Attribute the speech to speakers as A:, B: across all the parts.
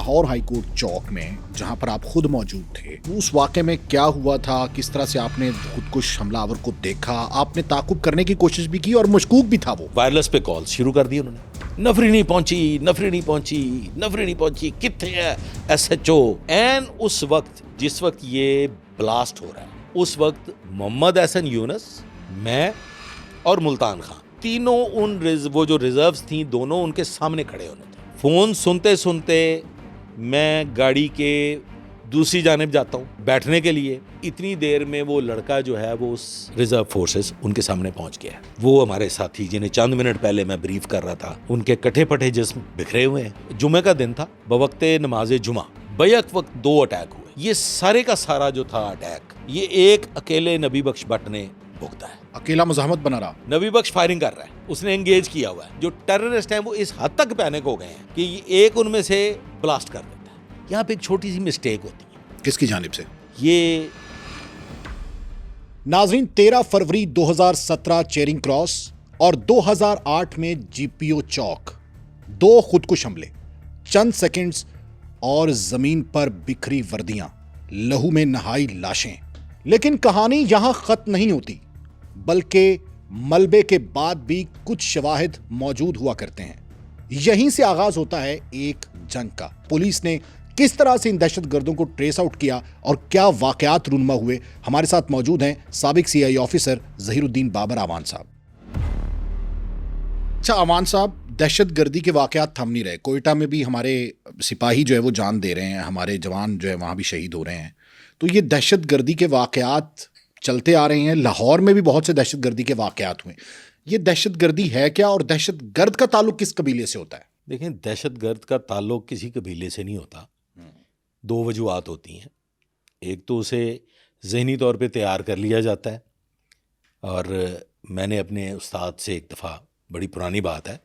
A: Lahore high court चौक में, जहां पर आप खुद मौजूद थे, उस वाक़े में क्या हुआ था, किस तरह से आपने खुदकुश हमलावर को देखा, आपने ताकुब करने की कोशिश भी की और मशकूक भी था वो।
B: वायरलेस पे कॉल शुरू कर दी उन्होंने, नफरी नहीं पहुंची, नफरी नहीं पहुंची, नफरी नहीं पहुंची, कितने है SHO। एंड उस वक्त जिस वक्त ये ब्लास्ट हो रहा है, उस वक्त मोहम्मद हसन यूनुस, मैं और मुल्तान खान तीनों वो जो रिजर्व्स थी दोनों उनके सामने खड़े होने थे। फोन सुनते सुनते मैं गाड़ी के दूसरी जानिब जाता हूँ बैठने के लिए। इतनी देर में वो लड़का जो है वो उस रिजर्व फोर्सेस उनके सामने पहुंच गया है। वो हमारे साथी जिन्हें चंद मिनट पहले मैं ब्रीफ कर रहा था, उनके कटे पटे जिस्म बिखरे हुए हैं। जुमे का दिन था, बवक्ते नमाज जुमा बैक वक्त 2 अटैक हुए। ये सारे का सारा जो था अटैक, ये एक अकेले नबी बख्श भट्ट ने भुगता है।
A: अकेला मुजाहमत बना रहा।
B: नबी बख्श फायरिंग कर रहा है, उसने एंगेज किया हुआ है। जो टेररिस्ट हैं वो इस हद तक पैनिक हो गए हैं कि एक उनमें से ब्लास्ट कर देता है। यहाँ पे एक छोटी सी मिस्टेक होती है।
A: किसकी जानिब से?
B: ये
A: नाज़रीन, 13 फरवरी 2017 चेरिंग क्रॉस और 2008 में GPO चौक, 2 खुदकुश हमले, चंद सेकंड्स और जमीन पर बिखरी वर्दियां, लहू में नहाई लाशें। लेकिन कहानी यहां खत्म नहीं होती, बल्कि मलबे के बाद भी कुछ शवाहिद मौजूद हुआ करते हैं। यहीं से आगाज होता है एक जंग का। पुलिस ने किस तरह से इन दहशतगर्दों को ट्रेस आउट किया और क्या वाकयात रूनुमा हुए। हमारे साथ मौजूद हैं साबिक CI ऑफिसर ज़हीरुद्दीन बाबर अवान साहब। अच्छा अवान साहब, दहशतगर्दी के वाकयात थम नहीं रहे। कोयटा में भी हमारे सिपाही जो है वो जान दे रहे हैं, हमारे जवान जो है वहाँ भी शहीद हो रहे हैं। तो ये दहशतगर्दी के वाकयात चलते आ रहे हैं। लाहौर में भी बहुत से दहशतगर्दी के वाकयात हुए। ये दहशतगर्दी है क्या और दहशतगर्द का ताल्लुक किस कबीले से होता है?
B: देखें, दहशतगर्द का ताल्लुक किसी कबीले से नहीं होता। 2 वजूहात होती हैं। एक तो उसे ज़हनी तौर पे तैयार कर लिया जाता है, और मैंने अपने उस्ताद से एक दफ़ा, बड़ी पुरानी बात है,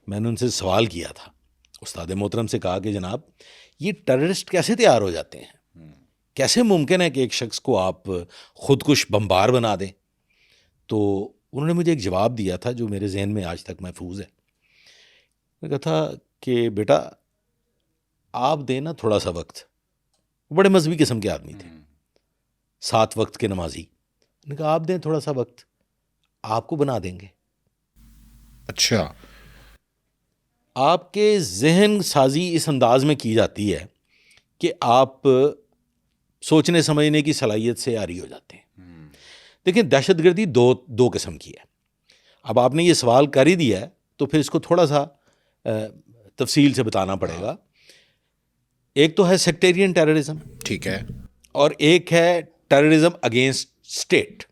B: मैंने उनसे सवाल किया था, उस्ताद मोहतरम से कहा कि जनाब ये टेररिस्ट कैसे तैयार हो जाते हैं? कैसे मुमकिन है कि एक शख्स को आप खुदकुश बम्बार बना दें? तो उन्होंने मुझे एक जवाब दिया था जो मेरे जहन में आज तक महफूज है। मैं कहा था कि बेटा आप देना थोड़ा सा वक्त। बड़े मजहबी किस्म के आदमी थे, 7 वक्त के नमाजी। मैंने कहा आप दें थोड़ा सा वक्त, आपको बना देंगे।
A: अच्छा,
B: आपके जहन साजी इस अंदाज में की जाती है कि आप सोचने समझने की सलाहियत से आरी हो जाते हैं। देखिए, दहशतगर्दी दो किस्म की है। अब आपने ये सवाल कर ही दिया है तो फिर इसको थोड़ा सा तफसील से बताना पड़ेगा। एक तो है सेक्टेरियन टेररिज्म,
A: ठीक है,
B: और एक है टेररिज्म अगेंस्ट स्टेट।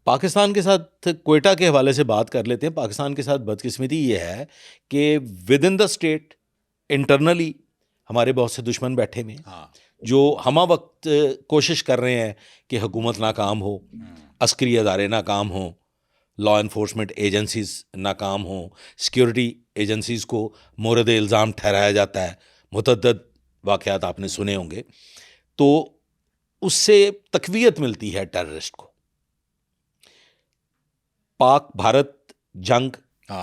B: पाकिस्तान के साथ कोयटा के हवाले से बात कर लेते हैं। पाकिस्तान के साथ बदकिस्मती ये है कि with in the state internally हमारे बहुत से दुश्मन बैठे हुए हैं, जो हमा वक्त कोशिश कर रहे हैं कि हुकूमत नाकाम हो, अस्करी अदारे नाकाम हो, लॉ इन्फोर्समेंट एजेंसीज नाकाम हो, सिक्योरिटी एजेंसीज को मोरद इल्ज़ाम ठहराया जाता है। मुतअद्दिद वाक़यात आपने सुने होंगे। तो उससे तक़वियत मिलती है टेररिस्ट को। पाक भारत जंग,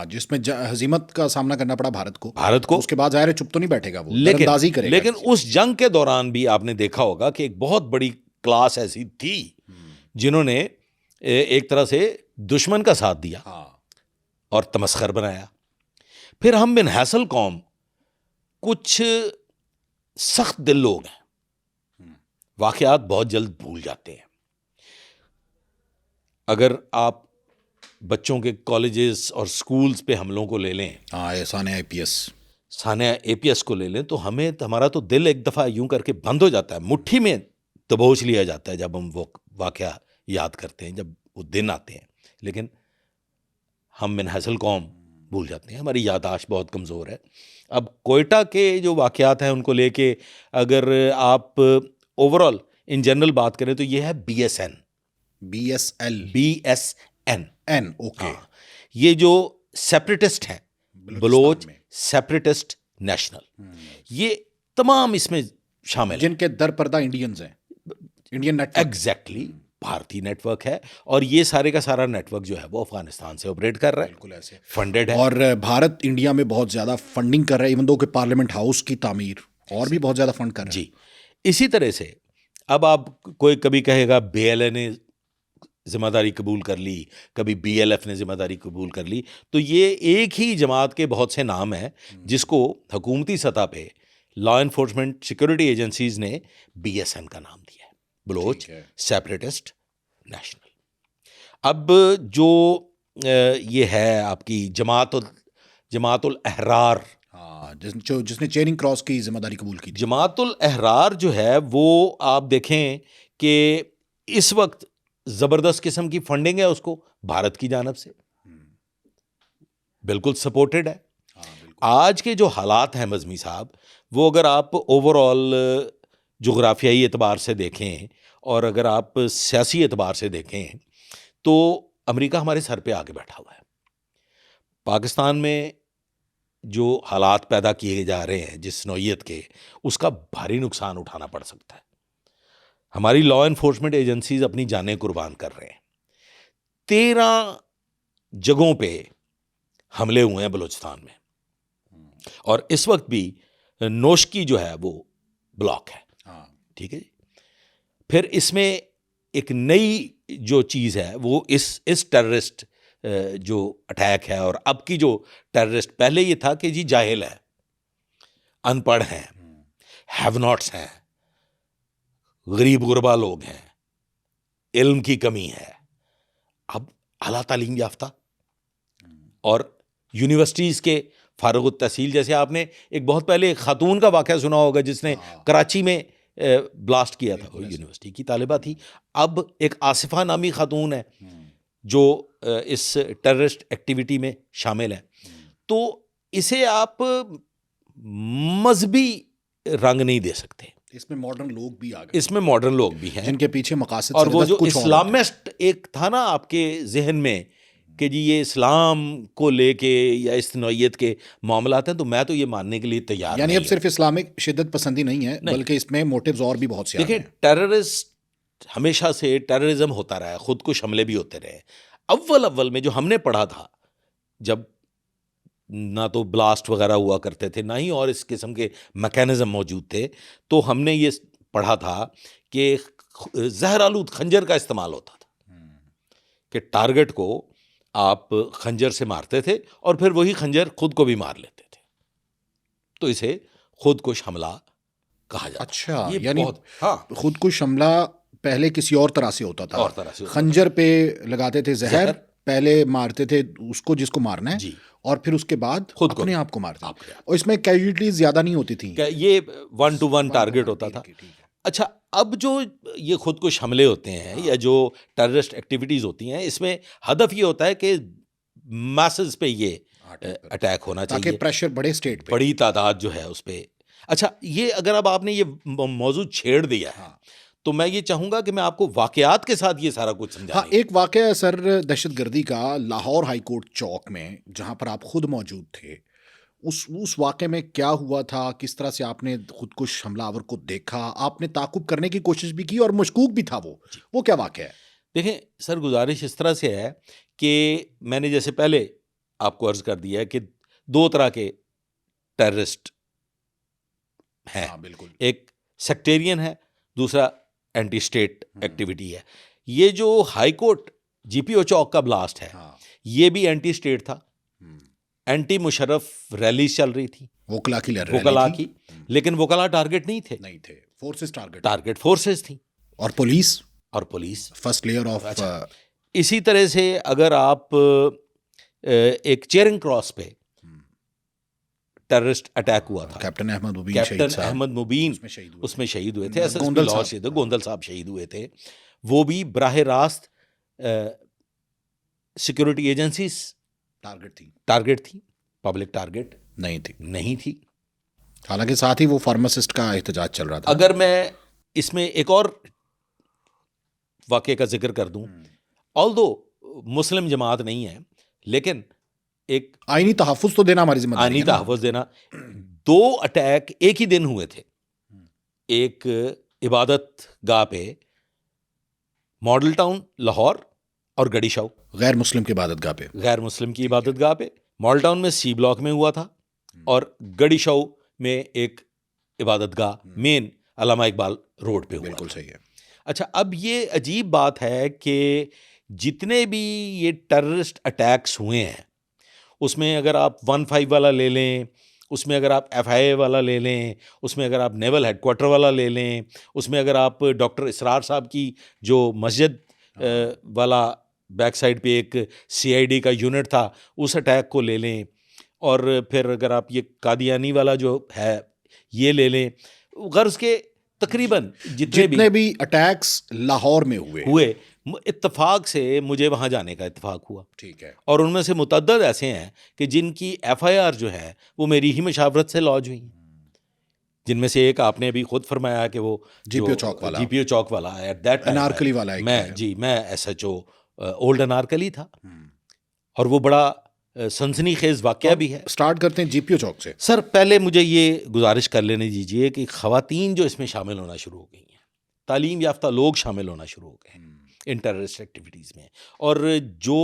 A: जिसमें हजीमत का सामना करना पड़ा भारत को, उसके बाद ज़ाहिर है चुप तो नहीं बैठेगा वो, दरअंदाज़ी करेगा।
B: लेकिन उस जंग के दौरान भी आपने देखा होगा कि एक बहुत बड़ी क्लास ऐसी थी जिन्होंने एक तरह से दुश्मन का साथ दिया और तमस्खर बनाया। फिर हम बिन हैसल कौम कुछ सख्त दिल लोग हैं, वाकयात बहुत जल्द भूल जाते हैं। अगर आप बच्चों के कॉलेजेस और स्कूल्स पे हमलों को ले लें, सानिया APS को ले लें, तो हमारा तो दिल एक दफ़ा यूं करके बंद हो जाता है, मुट्ठी में दबोच लिया जाता है जब हम वो वाकया याद करते हैं, जब वो दिन आते हैं। लेकिन हम मिन हैसल कौम भूल जाते हैं, हमारी याददाश्त बहुत कमज़ोर है। अब कोयटा के जो वाकयात हैं उनको लेके अगर आप ओवरऑल इन जनरल बात करें तो ये है BSN,
A: ओके।
B: ये जो सेपरेटिस्ट हैं, बलोच सेपरेटिस्ट नेशनल, ये तमाम इसमें शामिल हैं,
A: जिनके दरपर्दा इंडियंस हैं, इंडियन नेटवर्क।
B: एग्जैक्टली। भारतीय नेटवर्क है, और ये सारे का सारा नेटवर्क जो है वो अफगानिस्तान से ऑपरेट कर रहा है,
A: बिल्कुल ऐसे
B: फंडेड है।
A: और भारत इंडिया में बहुत ज्यादा फंडिंग कर रहा है, इवन दो कि पार्लियामेंट हाउस की तामीर और भी बहुत ज्यादा फंड कर रहा है।
B: जी, इसी तरह से अब आप कोई कभी कहेगा BLA ने जिम्मेदारी कबूल कर ली, कभी BLF ने जिम्मेदारी कबूल कर ली, तो ये एक ही जमात के बहुत से नाम हैं जिसको हुकूमती सतह पे लॉ एनफोर्समेंट सिक्योरिटी एजेंसीज ने BSN का नाम दिया है, बलोच
A: ठीक है।
B: Separatist national. अब जो ये है आपकी जमातुल अहरार,
A: हाँ, जिसने चेरिंग क्रॉस की जिम्मेदारी कबूल की थी।
B: जमातुल अहरार जो है वो आप देखें कि इस वक्त जबरदस्त किस्म की फंडिंग है उसको भारत की जानब से, बिल्कुल सपोर्टेड है।
A: हाँ, बिल्कुल।
B: आज के जो हालात हैं मज़मी साहब, वो अगर आप ओवरऑल जोग्राफियाई एतबार से देखें और अगर आप सियासी एतबार से देखें तो अमेरिका हमारे सर पे आगे बैठा हुआ है। पाकिस्तान में जो हालात पैदा किए जा रहे हैं जिस नौइयत के, उसका भारी नुकसान उठाना पड़ सकता है। हमारी लॉ एनफोर्समेंट एजेंसीज अपनी जानें कुर्बान कर रहे हैं। 13 जगहों पे हमले हुए हैं बलूचिस्तान में, और इस वक्त भी नोशकी जो है वो ब्लॉक है।
A: हाँ,
B: ठीक है जी। फिर इसमें एक नई जो चीज़ है वो इस टेररिस्ट जो अटैक है, और अब की जो टेररिस्ट, पहले ये था कि जी जाहिल है, अनपढ़ हैं, हैव नॉट्स हैं, गरीब गुरबा लोग हैं, इल्म की कमी है। अब आला तालीम याफ्ता और यूनिवर्सिटीज़ के फारुग तहसील, जैसे आपने एक बहुत पहले एक खातून का वाक़या सुना होगा जिसने कराची में ब्लास्ट किया था, वो यूनिवर्सिटी की तालिबा थी। अब एक आसिफा नामी खातून है जो इस टेररिस्ट एक्टिविटी में शामिल है। तो इसे आप मजहबी रंग नहीं दे सकते,
A: इसमें मॉडर्न लोग भी आ गए,
B: इसमें मॉडर्न लोग भी हैं
A: जिनके पीछे मकासद
B: और वो
A: सरदस्त
B: जो
A: कुछ और होते हैं।
B: इस्लामिस्ट एक था ना आपके जहन में कि जी ये इस्लाम को लेके या इस नौइयत के मामलात हैं, तो मैं तो ये मानने के लिए तैयार
A: यानी
B: नहीं
A: अब सिर्फ इस्लामिक शिद्दत पसंदी नहीं है, बल्कि इसमें मोटिव्स और भी बहुत से आ
B: देखिए,
A: गए हैं।
B: टेररिस्ट हमेशा से टेररिज्म होता रहा है, खुदकुश हमले भी होते रहे। अव्वल में जो हमने पढ़ा था, जब ना तो ब्लास्ट वगैरह हुआ करते थे, ना ही और इस किस्म के मैकेनिज्म मौजूद थे, तो हमने ये पढ़ा था कि जहरालूद खंजर का इस्तेमाल होता था कि टारगेट को आप खंजर से मारते थे और फिर वही खंजर खुद को भी मार लेते थे, तो इसे खुदकुश हमला कहा जाता।
A: अच्छा,
B: ये
A: यानी
B: हाँ,
A: खुदकुश हमला पहले किसी और तरह से होता था,
B: और तरह से होता
A: खंजर पे लगाते थे जहर, पहले मारते थे उसको जिसको मारना है
B: जी,
A: और फिर उसके बाद
B: खुद को
A: अपने आप को मारते
B: आपके
A: थे, और इसमें कैजुअलिटीज ज्यादा नहीं होती थी।
B: ये 1-to-1 टारगेट होता था।
A: ठीक है।
B: अच्छा, अब जो ये खुदकुश हमले होते हैं या जो टेररिस्ट एक्टिविटीज़ होती हैं, इसमें हदफ ये होता है कि मैसेज पे ये अटैक होना
A: ताकि
B: चाहिए,
A: प्रेशर बढ़े स्टेट पे।
B: बड़ी तादाद जो है उस पे। अच्छा, ये अगर अब आपने ये मौजूद छेड़ दिया है, तो मैं ये चाहूँगा कि मैं आपको वाक़यात के साथ ये सारा कुछ समझाने
A: हाँ, एक वाकया है सर दहशतगर्दी का, लाहौर हाई कोर्ट चौक में, जहाँ पर आप खुद मौजूद थे। उस वाक़े में क्या हुआ था, किस तरह से आपने खुदकुश हमलावर को देखा, आपने ताक़ुब करने की कोशिश भी की और मशकूक भी था वो क्या वाक़या है?
B: देखें सर, गुजारिश इस तरह से है कि मैंने जैसे पहले आपको अर्ज़ कर दिया है कि 2 तरह के टेररिस्ट हैं।
A: हाँ, बिल्कुल।
B: एक सेक्टेरियन है, दूसरा एंटी स्टेट एक्टिविटी है। ये जो हाई कोर्ट GPO चौक का ब्लास्ट है, ये भी एंटी स्टेट था, एंटी मुशर्रफ रैलीज चल रही थी,
A: वोकला की,
B: लेकिन वोकला टारगेट नहीं थे,
A: फोर्सेस
B: टारगेट फोर्सेस थी,
A: और पुलिस फर्स्ट लेयर ऑफ।
B: इसी तरह से अगर आप एक चेरिंग क्रॉस पे टेररिस्ट अटैक हुआ था,
A: कैप्टन अहमद मुबीन
B: उसमें शहीद हुए थे, SSP गोंदल साहब शहीद हुए थे। वो भी बराह रास्त सिक्योरिटी एजेंसीज टारगेट थी, पब्लिक टारगेट नहीं थी।
A: हालांकि साथ ही वो फार्मासिस्ट का एहतजाज चल रहा था।
B: अगर मैं इसमें एक और वाक़े का जिक्र कर दूं, ऑल्दो मुस्लिम जमात नहीं है, लेकिन एक
A: आईनी तहफ़्फ़ुज़ तो देना हमारी जिम्मेदारी है।
B: आईनी तहफ़्फ़ुज़ देना। 2 अटैक एक ही दिन हुए थे। एक इबादत गाह पे मॉडल टाउन लाहौर और गड़ी शाऊ,
A: गैर मुस्लिम की इबादतगाह पे।
B: गैर मुस्लिम की इबादतगाह पे। मॉडल टाउन में सी ब्लॉक में हुआ था और गड़ी शाऊ में एक इबादतगाह मेन अल्लामा इकबाल रोड पे हुआ।
A: बिल्कुल सही है।
B: अच्छा, अब ये अजीब बात है कि जितने भी ये टेररिस्ट अटैक्स हुए हैं उसमें अगर आप 15 वाला ले लें, उसमें अगर आप FIA वाला ले लें, उसमें अगर आप नेवल हेडक्वार्टर वाला ले लें, उसमें अगर आप डॉक्टर इसरार साहब की जो मस्जिद वाला बैक साइड पे एक CID का यूनिट था उस अटैक को ले लें, और फिर अगर आप ये कादियानी वाला जो है ये ले लें, गर्ज के तकरीबन जितने
A: भी अटैक्स लाहौर में हुए
B: इत्तेफाक से मुझे वहाँ जाने का इत्तेफाक हुआ।
A: ठीक है।
B: और उनमें से मुतअद्दद ऐसे हैं कि जिनकी FIR जो है वो मेरी ही मशावरत से लॉन्च हुई, जिनमें से एक आपने अभी खुद फरमाया कि वो
A: GPO चौक वाला
B: एट दैट
A: अनारकली वाला
B: मैं SHO ओल्ड अनारकली था, और वो बड़ा सनसनीखेज वाकया भी है।
A: स्टार्ट करते हैं GPO चौक से।
B: सर, पहले मुझे ये गुजारिश कर लेने दीजिए कि ख़वातीन जो इसमें शामिल होना शुरू हो गई हैं, तालीम याफ्ता लोग शामिल होना शुरू हो गए हैं इन टेररिस्ट एक्टिविटीज़ में, और जो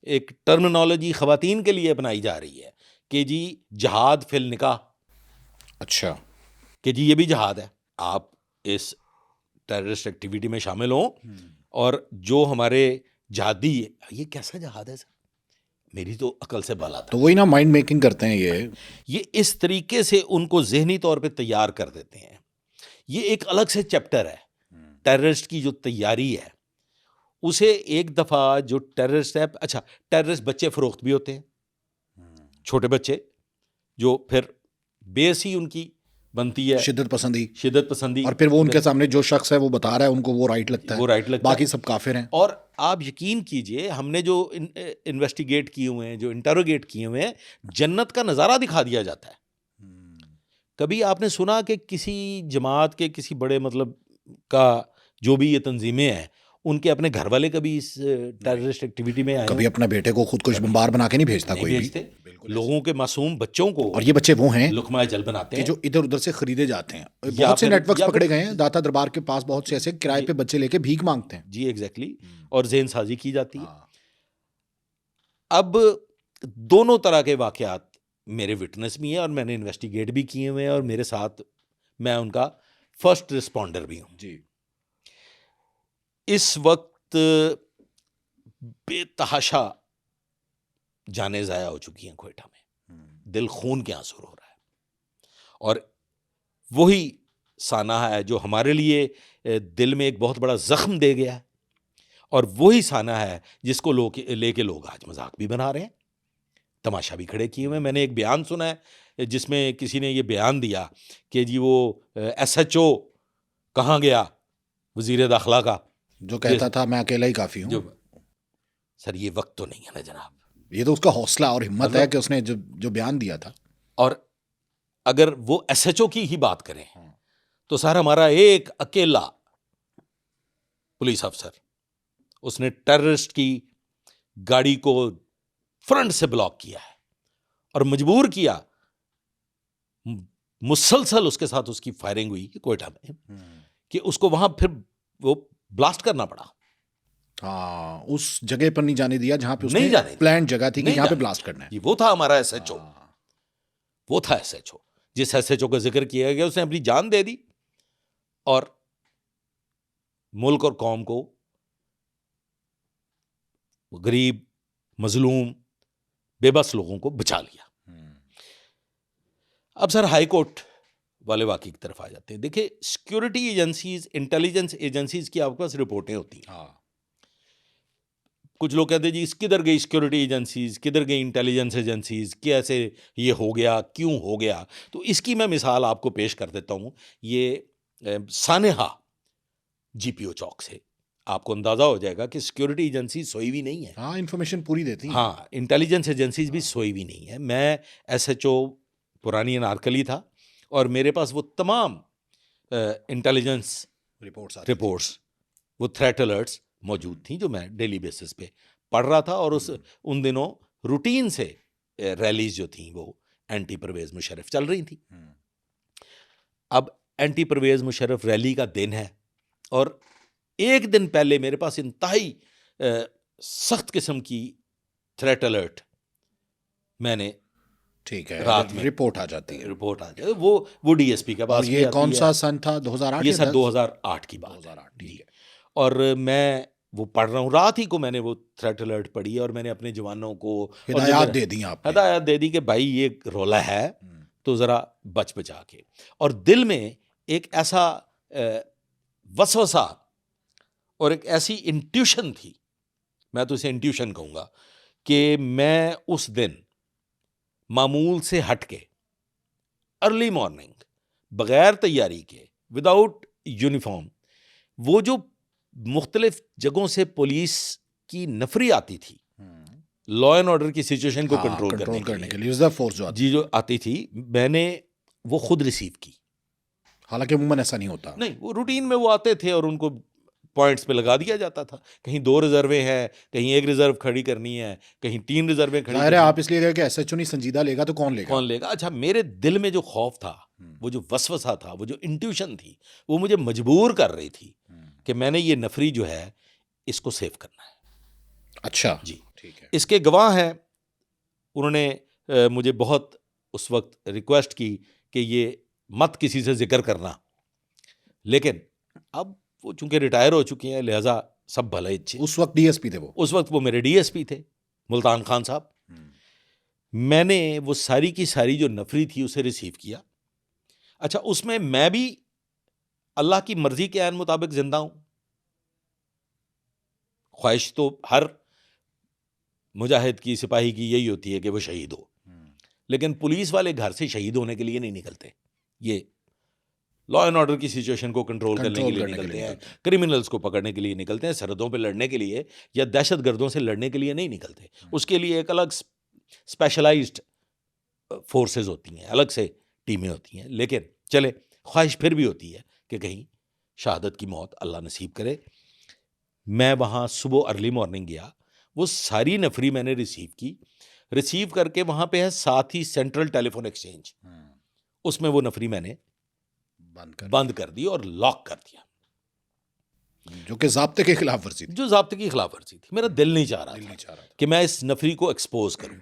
B: एक टर्मिनोलॉजी ख़वातीन के लिए अपनाई जा रही है कि जी जहाद फिल निकाह,
A: अच्छा,
B: कि जी ये भी जहाद है, आप इस टेररिस्ट एक्टिविटी में शामिल हों, और जो हमारे जहादी, ये कैसा जहाद है सर, मेरी तो अकल से बाला था।
A: तो वही ना माइंड मेकिंग करते हैं
B: ये इस तरीके से उनको जहनी तौर पे तैयार कर देते हैं। ये एक अलग से चैप्टर है टेररिस्ट की जो तैयारी है, उसे एक दफ़ा जो टेररिस्ट है, अच्छा टेररिस्ट बच्चे फ़रोख्त भी होते हैं, छोटे बच्चे जो फिर बेस ही उनकी बनती है शिद्दत पसंदी,
A: और फिर वो उनके सामने जो शख्स है वो बता रहा है उनको वो राइट लगता है, बाकी सब काफिर हैं।
B: और आप यकीन कीजिए, हमने जो इन्वेस्टिगेट किए हुए हैं, जो इंटरोगेट किए हुए हैं, जन्नत का नज़ारा दिखा दिया जाता है। कभी आपने सुना कि किसी जमात के किसी बड़े मतलब का जो भी ये तंजीमें हैं, उनके अपने घर वाले कभी इस टेररिस्ट एक्टिविटी में आए?
A: कभी अपना बेटे को खुद कुछ बम्बार बना के नहीं भेजता कोई भी।
B: लोगों के मासूम बच्चों को,
A: और ये बच्चे वो हैं
B: लुकमा जल बनाते हैं
A: जो इधर उधर से खरीदे जाते हैं। बहुत से नेटवर्क्स पकड़े गए हैं, दाता दरबार के पास बहुत से ऐसे किराए पे बच्चे लेके भीख मांगते हैं।
B: जी एग्जैक्टली, और ज़हन साजी की जाती है। अब दोनों तरह के वाकयात मेरे विटनेस भी हैं और मैंने इन्वेस्टिगेट भी किए हुए हैं, और मेरे साथ मैं उनका फर्स्ट रिस्पॉन्डर भी हूँ जी। इस वक्त बेतहाशा जाने ज़ाया हो चुकी हैं क्वेटा में, दिल खून के आंसू रो रहा है, और वही साना है जो हमारे लिए दिल में एक बहुत बड़ा जख्म दे गया है, और वही साना है जिसको लेके लोग आज मजाक भी बना रहे हैं, तमाशा भी खड़े किए हुए। मैंने एक बयान सुना है जिसमें किसी ने ये बयान दिया कि जी वो SHO कहाँ गया, वजीर दाखिला का,
A: जो कहता था मैं अकेला ही काफ़ी हूँ।
B: सर ये वक्त तो नहीं है ना जनाब,
A: ये तो उसका हौसला और हिम्मत है कि उसने जो बयान दिया था।
B: और अगर वो SHO की ही बात करें तो सर हमारा एक अकेला पुलिस अफसर, उसने टेररिस्ट की गाड़ी को फ्रंट से ब्लॉक किया है और मजबूर किया, मुसलसल उसके साथ उसकी फायरिंग हुई कोयटा में, कि उसको वहां फिर वो ब्लास्ट करना पड़ा।
A: हाँ, उस जगह पर नहीं जाने दिया जहां पे उसने प्लान जगह थी कि यहां पे ब्लास्ट करना है।
B: वो था हमारा SHO, वो था SHO। जिस SHO का जिक्र किया गया उसने अपनी जान दे दी और मुल्क और कौम को, गरीब मजलूम बेबस लोगों को बचा लिया। अब सर हाई कोर्ट वाले वाकई की तरफ आ जाते हैं। देखिए, सिक्योरिटी एजेंसीज, इंटेलिजेंस एजेंसीज की आपके पास रिपोर्टें होती हैं। कुछ लोग कहते हैं जी किधर गई सिक्योरिटी एजेंसीज, किधर गई इंटेलिजेंस एजेंसीज, कैसे ये हो गया, क्यों हो गया। तो इसकी मैं मिसाल आपको पेश कर देता हूँ। ये सानेहा GPO चौक से आपको अंदाजा हो जाएगा कि सिक्योरिटी एजेंसी सोई भी नहीं है।
A: हाँ, इंफॉर्मेशन पूरी देती हैं।
B: हाँ, इंटेलिजेंस एजेंसीज भी सोई भी नहीं है। मैं SHO पुरानी अनारकली था और मेरे पास वो तमाम इंटेलिजेंस रिपोर्ट्स, वो थ्रेट अलर्ट्स मौजूद थी जो मैं डेली बेसिस पे पढ़ रहा था। और उन दिनों रूटीन से रैलीज जो थी वो एंटी परवेज़ मुशर्रफ चल रही थी। अब एंटी परवेज़ मुशर्रफ रैली का दिन है और एक दिन पहले मेरे पास इंतहाई सख्त किस्म की थ्रेट अलर्ट मैंने
A: ठीक है,
B: रात में
A: रिपोर्ट आ जाती है।
B: रिपोर्ट आ जाए, वो डीएसपी के
A: और
B: पास भी
A: ये
B: आती
A: कौन
B: है।
A: सा सन था, 2008
B: ये
A: या
B: सन
A: 10?
B: 2008 की बात है।
A: 2008, ठीक है।
B: और मैं वो पढ़ रहा हूँ, रात ही को मैंने वो थ्रेट अलर्ट पढ़ी है और मैंने अपने जवानों को
A: हिदायत दे दी आपने।
B: हिदायत दे दी कि भाई ये रोला है तो ज़रा बच बचा के। और दिल में एक ऐसा वसवसा और एक ऐसी इंट्यूशन थी, मैं तो इसे इंट्यूशन कहूँगा, कि मैं उस दिन मामूल से हट के अर्ली मॉर्निंग बगैर तैयारी के, विदाउट यूनिफॉर्म, वो जो मुख्तलिफ जगहों से पुलिस की नफरी आती थी लॉ एंड ऑर्डर की सिचुएशन को कंट्रोल करने के लिए
A: रिजर्व फोर्स जो
B: आती थी, मैंने वो खुद रिसीव की।
A: हालांकि अमूमन ऐसा नहीं होता।
B: नहीं, वो रूटीन में वो आते थे और उनको पॉइंट्स पे लगा दिया जाता था। कहीं 2 रिजर्वें हैं, कहीं 1 रिजर्व खड़ी करनी है, कहीं 3 रिजर्वें खड़ी
A: जाहिर है आप इसलिए गए कि एसएचओ नहीं संजीदा लेगा तो कौन लेगा।
B: अच्छा, मेरे दिल में जो खौफ था, वो जो वसवसा था, वो जो इंट्यूशन थी, वो मुझे मजबूर कर रही थी कि मैंने ये नफरी जो है इसको सेव करना है।
A: अच्छा
B: जी,
A: ठीक है।
B: इसके गवाह हैं, उन्होंने मुझे बहुत उस वक्त रिक्वेस्ट की कि ये मत किसी से जिक्र करना, लेकिन अब वो चूंकि रिटायर हो चुके हैं लिहाजा सब भले इच्छे।
A: उस वक्त डीएसपी थे वो?
B: उस वक्त वो मेरे डीएसपी थे, मुल्तान खान साहब। मैंने वो सारी की सारी जो नफरी थी उसे रिसीव किया। अच्छा, उसमें मैं भी अल्लाह की मर्जी के ऐन मुताबिक जिंदा हूं। ख्वाहिश तो हर मुजाहिद की, सिपाही की यही होती है कि वो शहीद हो, लेकिन पुलिस वाले घर से शहीद होने के लिए नहीं निकलते। ये लॉ एंड ऑर्डर की सिचुएशन को कंट्रोल करने के लिए निकलते हैं, क्रिमिनल्स को पकड़ने के लिए निकलते हैं, सरहदों पे लड़ने के लिए या दहशतगर्दों से लड़ने के लिए नहीं निकलते। उसके लिए एक अलग स्पेशलाइज्ड फोर्सेस होती हैं, अलग से टीमें होती हैं। लेकिन चले, ख्वाहिश फिर भी होती है कि कहीं शहादत की मौत अल्लाह नसीब करे। मैं वहाँ सुबह अर्ली मॉर्निंग गया, वो सारी नफरी मैंने रिसीव की। रिसीव करके वहाँ पे है साथ ही सेंट्रल टेलीफोन एक्सचेंज, उसमें वो नफरी मैंने बंद कर दी और लॉक कर दिया,
A: जो कि ज़ाब्ते के खिलाफ वर्जी थी।
B: जो ज़ाब्ते की खिलाफ वर्जी थी। मेरा दिल नहीं चाह रहा था कि मैं इस नफरी को एक्सपोज करूं,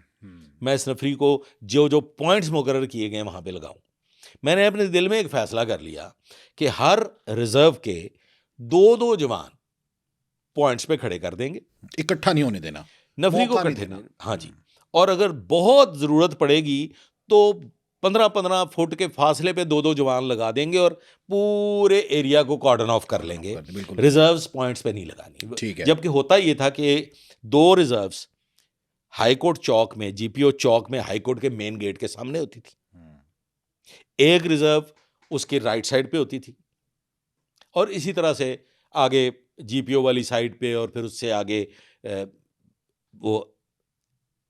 B: मैं इस नफरी को जो जो पॉइंट्स मुकर्रर किए गए वहां पे लगाऊं। मैंने अपने दिल में एक फैसला कर लिया कि हर रिजर्व के 2-2 जवान पॉइंट्स पे खड़े कर देंगे,
A: इकट्ठा नहीं होने देना,
B: नफरी को इकट्ठे देना। हाँ जी, और अगर बहुत जरूरत पड़ेगी तो 15-15 फुट के फासले पे 2-2 जवान लगा देंगे और पूरे एरिया को कॉर्डन ऑफ कर लेंगे। रिजर्व्स पॉइंट्स पे नहीं लगानी।
A: ठीक है।
B: जबकि होता ये था कि 2 रिजर्व्स हाईकोर्ट चौक में, जीपीओ चौक में, हाईकोर्ट के मेन गेट के सामने होती थी, एक रिजर्व उसके राइट साइड पे होती थी, और इसी तरह से आगे जीपीओ वाली साइड पे, और फिर उससे आगे वो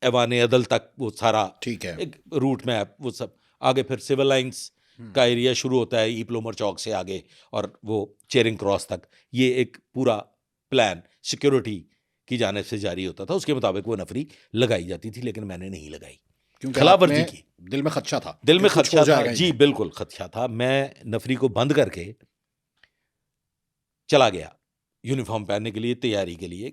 B: ऐवान अदल तक वो सारा,
A: ठीक है,
B: एक रूट मैप, वो सब आगे फिर सिविल लाइंस का एरिया शुरू होता है ई प्लोमर चौक से आगे, और वो चेरिंग क्रॉस तक। ये एक पूरा प्लान सिक्योरिटी की जानिब से जारी होता था, उसके मुताबिक वो नफरी लगाई जाती थी, लेकिन मैंने नहीं लगाई, खिलाफवर्जी की।
A: दिल में खदशा था,
B: दिल में खदशा था जी, बिल्कुल खदशा था। मैं नफरी को बंद करके चला गया यूनिफॉर्म पहनने के लिए, तैयारी के लिए,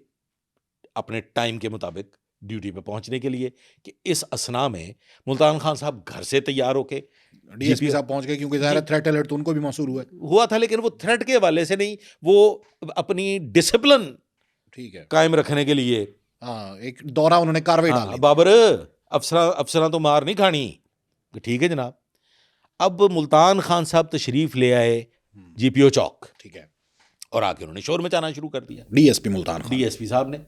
B: अपने टाइम के मुताबिक ड्यूटी पे पहुंचने के लिए, कि इस असना में मुल्तान खान साहब घर से तैयार होके
A: डीएसपी साहब पहुंच गए, क्योंकि ज़ाहिर है थ्रेट अलर्ट तो उनको भी मौसूल
B: हुआ था, लेकिन वो थ्रेट के हवाले से नहीं, वो अपनी डिसिप्लिन
A: ठीक है
B: कायम रखने के लिए
A: एक दौरा उन्होंने कार्रवाई डाली।
B: बाबर, अफसरा तो मार नहीं खानी। ठीक है जनाब। अब मुल्तान खान साहब तशरीफ ले आए जीपीओ चौक, ठीक है, और आके उन्होंने शोर मचाना शुरू कर दिया,
A: डीएसपी मुल्तान खान,
B: डीएसपी साहब ने,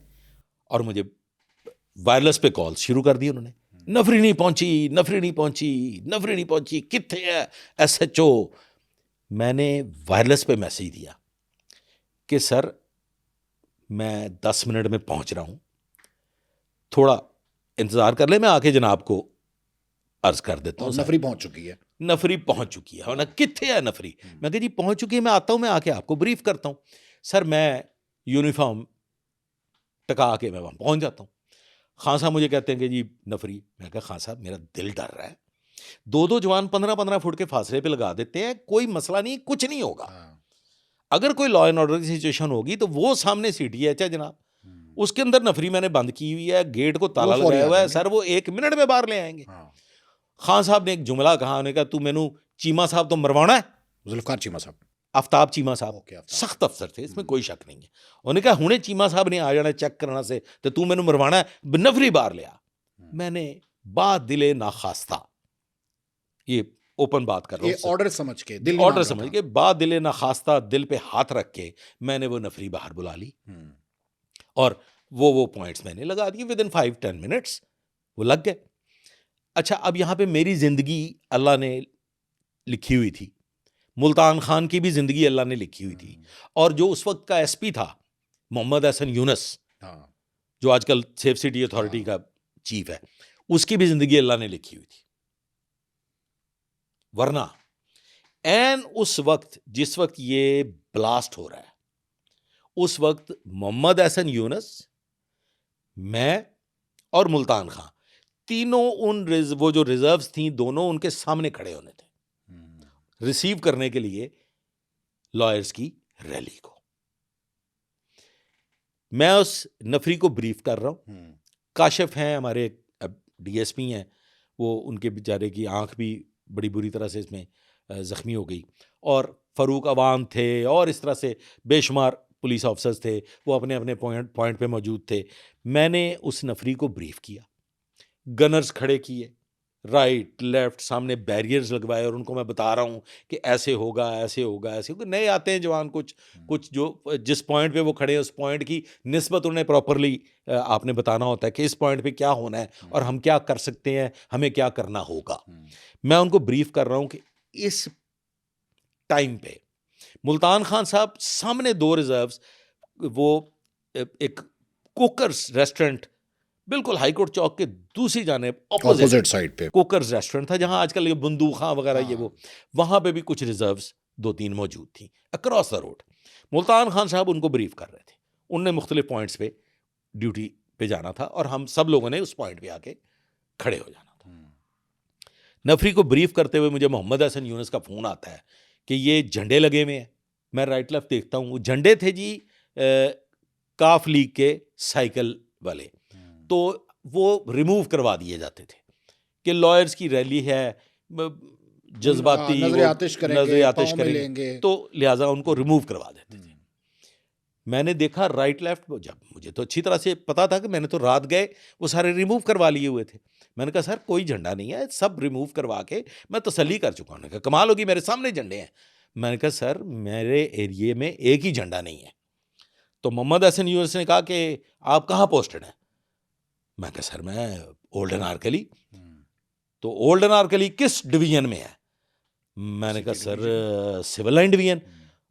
B: और मुझे वायरलेस पे कॉल शुरू कर दी उन्होंने। नफरी नहीं पहुंची, नफरी नहीं पहुंची, नफरी नहीं पहुंची, कित्थे है एसएचओ। मैंने वायरलेस पे मैसेज दिया कि सर मैं 10 मिनट में पहुंच रहा हूं, थोड़ा इंतजार कर ले, मैं आके जनाब को अर्ज कर देता हूं।
A: नफरी पहुंच चुकी है,
B: नफरी पहुंच चुकी है ना, कित्थे है नफरी। मैं कहा जी पहुंच चुकी है, मैं आता हूं, मैं आके आपको ब्रीफ करता हूं। सर मैं यूनिफॉर्म टका के मैं वहां पहुंच जाता हूं। खान साहब मुझे कहते हैं कि जी नफरी। मैं कहा खान साहब मेरा दिल डर रहा है, 2-2 जवान 15-15 फुट के फासले पे लगा देते हैं, कोई मसला नहीं, कुछ नहीं होगा। अगर कोई लॉ एंड ऑर्डर की सिचुएशन होगी तो वो सामने CTH है जनाब, उसके अंदर नफरी मैंने बंद की हुई है, गेट को ताला
A: फौरी
B: लगाया
A: आ
B: हुआ है
A: जाएंगे।
B: सर, वो 1 मिनट में बाहर ले आएंगे।
A: हाँ,
B: खान साहब ने एक जुमला कहा, उन्होंने कहा तू मैनू चीमा साहब तो मरवाना है,
A: जुल्फकार चीमा साहब।
B: आफ्ताब चीमा साहब
A: ओके, आफ्ताब।
B: सख्त अफसर थे, इसमें कोई शक नहीं है। उन्होंने कहा हुणे चीमा साहब ने आ जाना चेक करना से तो तू मैनू मरवाना है, नफरी बाहर ले आ। मैंने बात दिले नाखास्ता, ये ओपन बात कर रहा
A: ये
B: हूँ,
A: ऑर्डर समझ के, दिल नहीं
B: ऑर्डर
A: मान रहा
B: समझ
A: था।
B: के, बात दिले नाखास्ता, दिल पे हाथ रख के मैंने वो नफरी बाहर बुला ली
A: हम्म,
B: और वो पॉइंट्स मैंने लगा दिए, विद इन 5-10 मिनट्स वो लग गए। अच्छा, अब यहाँ पे मेरी जिंदगी अल्लाह ने लिखी हुई थी, मुल्तान खान की भी जिंदगी अल्लाह ने लिखी हुई थी, और जो उस वक्त का SP था मोहम्मद हसन यूनुस,
A: हाँ,
B: जो आजकल सेफ सिटी अथॉरिटी का चीफ है, उसकी भी जिंदगी अल्लाह ने लिखी हुई थी। वरना एन उस वक्त जिस वक्त ये ब्लास्ट हो रहा है, उस वक्त मोहम्मद हसन यूनुस, मैं और मुल्तान खान तीनों वो जो रिजर्व्स थी दोनों उनके सामने खड़े होने थे रिसीव करने के लिए लॉयर्स की रैली को। मैं उस नफरी को ब्रीफ कर रहा हूं, काशिफ हैं हमारे DSP हैं, वो उनके बेचारे की आंख भी बड़ी बुरी तरह से इसमें जख्मी हो गई, और फरूक अवान थे, और इस तरह से बेशुमार पुलिस ऑफिसर्स थे, वो अपने अपने पॉइंट पे मौजूद थे। मैंने उस नफरी को ब्रीफ किया, गनर्स खड़े किए, राइट लेफ्ट, सामने बैरियर्स लगवाए, और उनको मैं बता रहा हूँ कि ऐसे होगा ऐसे होगा ऐसे होगा। नए आते हैं जवान, कुछ जो जिस पॉइंट पे वो खड़े हैं उस पॉइंट की निस्बत उन्हें प्रॉपरली आपने बताना होता है कि इस पॉइंट पे क्या होना है और हम क्या कर सकते हैं, हमें क्या करना होगा। मैं उनको ब्रीफ कर रहा हूँ कि इस टाइम पे मुल्तान खान साहब सामने 2 रिजर्व्स, वो एक कुकर्स रेस्टोरेंट बिल्कुल हाईकोर्ट चौक के दूसरी जानिब
A: ऑपोजिट साइड पे
B: कुकर्स रेस्टोरेंट था, जहां आजकल ये बंदूखां वगैरह ये वो, वहां पे भी कुछ रिजर्व्स 2-3 मौजूद थी across the road. Multan Khan साहब उनको ब्रीफ कर रहे थे, उनने मुख्तलिफ पॉइंट्स पे ड्यूटी पे जाना था और हम सब लोगों ने उस पॉइंट पे आके खड़े हो जाना था। नफरी को ब्रीफ करते हुए मुझे मोहम्मद हसन यूनुस का फ़ोन आता है कि ये झंडे लगे हुए हैं। मैं राइट लेफ्ट देखता हूँ, वो झंडे थे जी काफ लीग के साइकिल वाले, तो वो रिमूव करवा दिए जाते थे कि लॉयर्स की रैली है, जज्बाती
A: नजर आतिश करेंगे,
B: तो लिहाजा उनको रिमूव करवा देते थे। मैंने देखा राइट लेफ्ट, जब मुझे तो अच्छी तरह से पता था कि मैंने तो रात गए वो सारे रिमूव करवा लिए हुए थे। मैंने कहा सर कोई झंडा नहीं है, सब रिमूव करवा के मैं तसल्ली कर चुका हूँ। उन्होंने कहा कमाल होगी, मेरे सामने झंडे हैं। मैंने कहा सर मेरे एरिए में एक ही झंडा नहीं है। तो मोहम्मद हसन यूनुस ने कहा कि आप कहाँ पोस्टेड हैं? मैं कहा सर मैं ओल्ड अनारकली। तो ओल्ड अनारकली किस डिवीजन में है? मैंने कहा सर सिविल लाइन डिवीजन।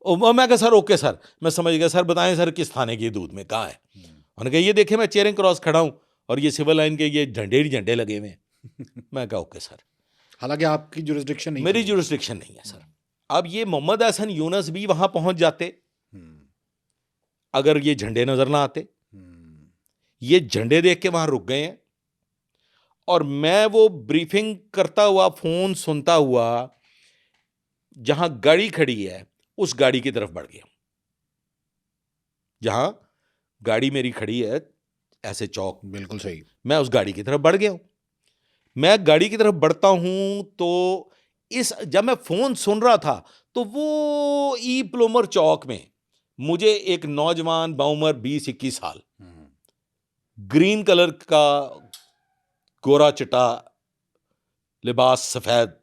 B: मैं कहा सर ओके सर, मैं समझ गया सर, बताएं सर किस थाने की दूध में कहाँ है? उन्होंने कहा ये देखें मैं चेयरिंग क्रॉस खड़ा हूँ और ये सिविल लाइन के ये झंडे लगे हुए हैं। मैं कहा ओके सर।
A: हालांकि आपकी जुरिस्डिक्शन नहीं,
B: मेरी जुरिस्डिक्शन नहीं है सर। अब ये मोहम्मद हसन यूनुस भी वहां पहुंच जाते अगर ये झंडे नजर ना आते। ये झंडे देख के वहां रुक गए हैं और मैं वो ब्रीफिंग करता हुआ फोन सुनता हुआ जहां गाड़ी खड़ी है उस गाड़ी की तरफ बढ़ गया। जहां गाड़ी मेरी खड़ी है ऐसे चौक, बिल्कुल सही, मैं उस गाड़ी की तरफ बढ़ गया हूं। मैं गाड़ी की तरफ बढ़ता हूं तो जब मैं फोन सुन रहा था तो वो ई प्लोमर चौक में मुझे एक नौजवान बाउमर 20-21 साल, ग्रीन कलर का गोरा चिटा लिबास, सफेद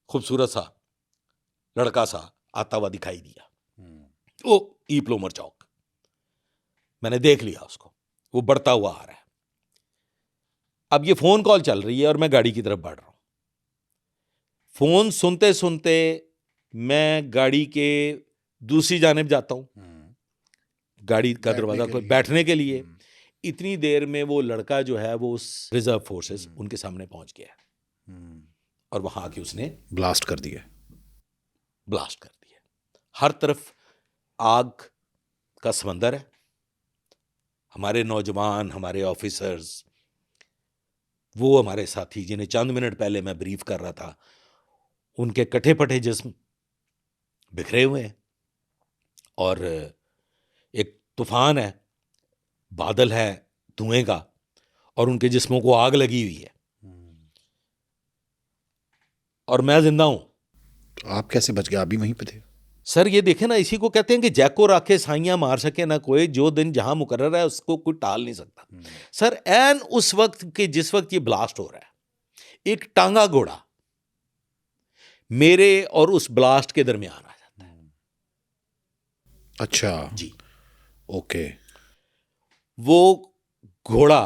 B: खूबसूरत सा लड़का सा आता हुआ दिखाई दिया। वो ई प्लोमर चौक मैंने देख लिया उसको, वो बढ़ता हुआ आ रहा है। अब ये फोन कॉल चल रही है और मैं गाड़ी की तरफ बढ़ रहा हूं। फोन सुनते सुनते मैं गाड़ी के दूसरी जानिब जाता हूं, गाड़ी का दरवाजा खोल बैठने के लिए। इतनी देर में वो लड़का जो है वो उस रिजर्व फोर्सेस उनके सामने पहुंच गया और वहां आके उसने ब्लास्ट कर दिया। हर तरफ आग का समंदर है। हमारे नौजवान, हमारे ऑफिसर्स, वो हमारे साथी जिन्हें चंद मिनट पहले मैं ब्रीफ कर रहा था, उनके कटे पटे जिस्म बिखरे हुए हैं। और एक तूफान है, बादल है धुएं का, और उनके जिस्मों को आग लगी हुई है, और मैं जिंदा हूं।
A: तो आप कैसे बच गए? आप भी वहीं पे थे?
B: सर ये देखे ना, इसी को कहते हैं कि जैको राखे साइयां मार सके ना कोई, जो दिन जहां मुकर्रर है उसको कोई टाल नहीं सकता। सर एन उस वक्त के जिस वक्त ये ब्लास्ट हो रहा है, एक टांगा घोड़ा मेरे और उस ब्लास्ट के दरमियान आ जाता है।
A: अच्छा
B: जी,
A: ओके।
B: वो घोड़ा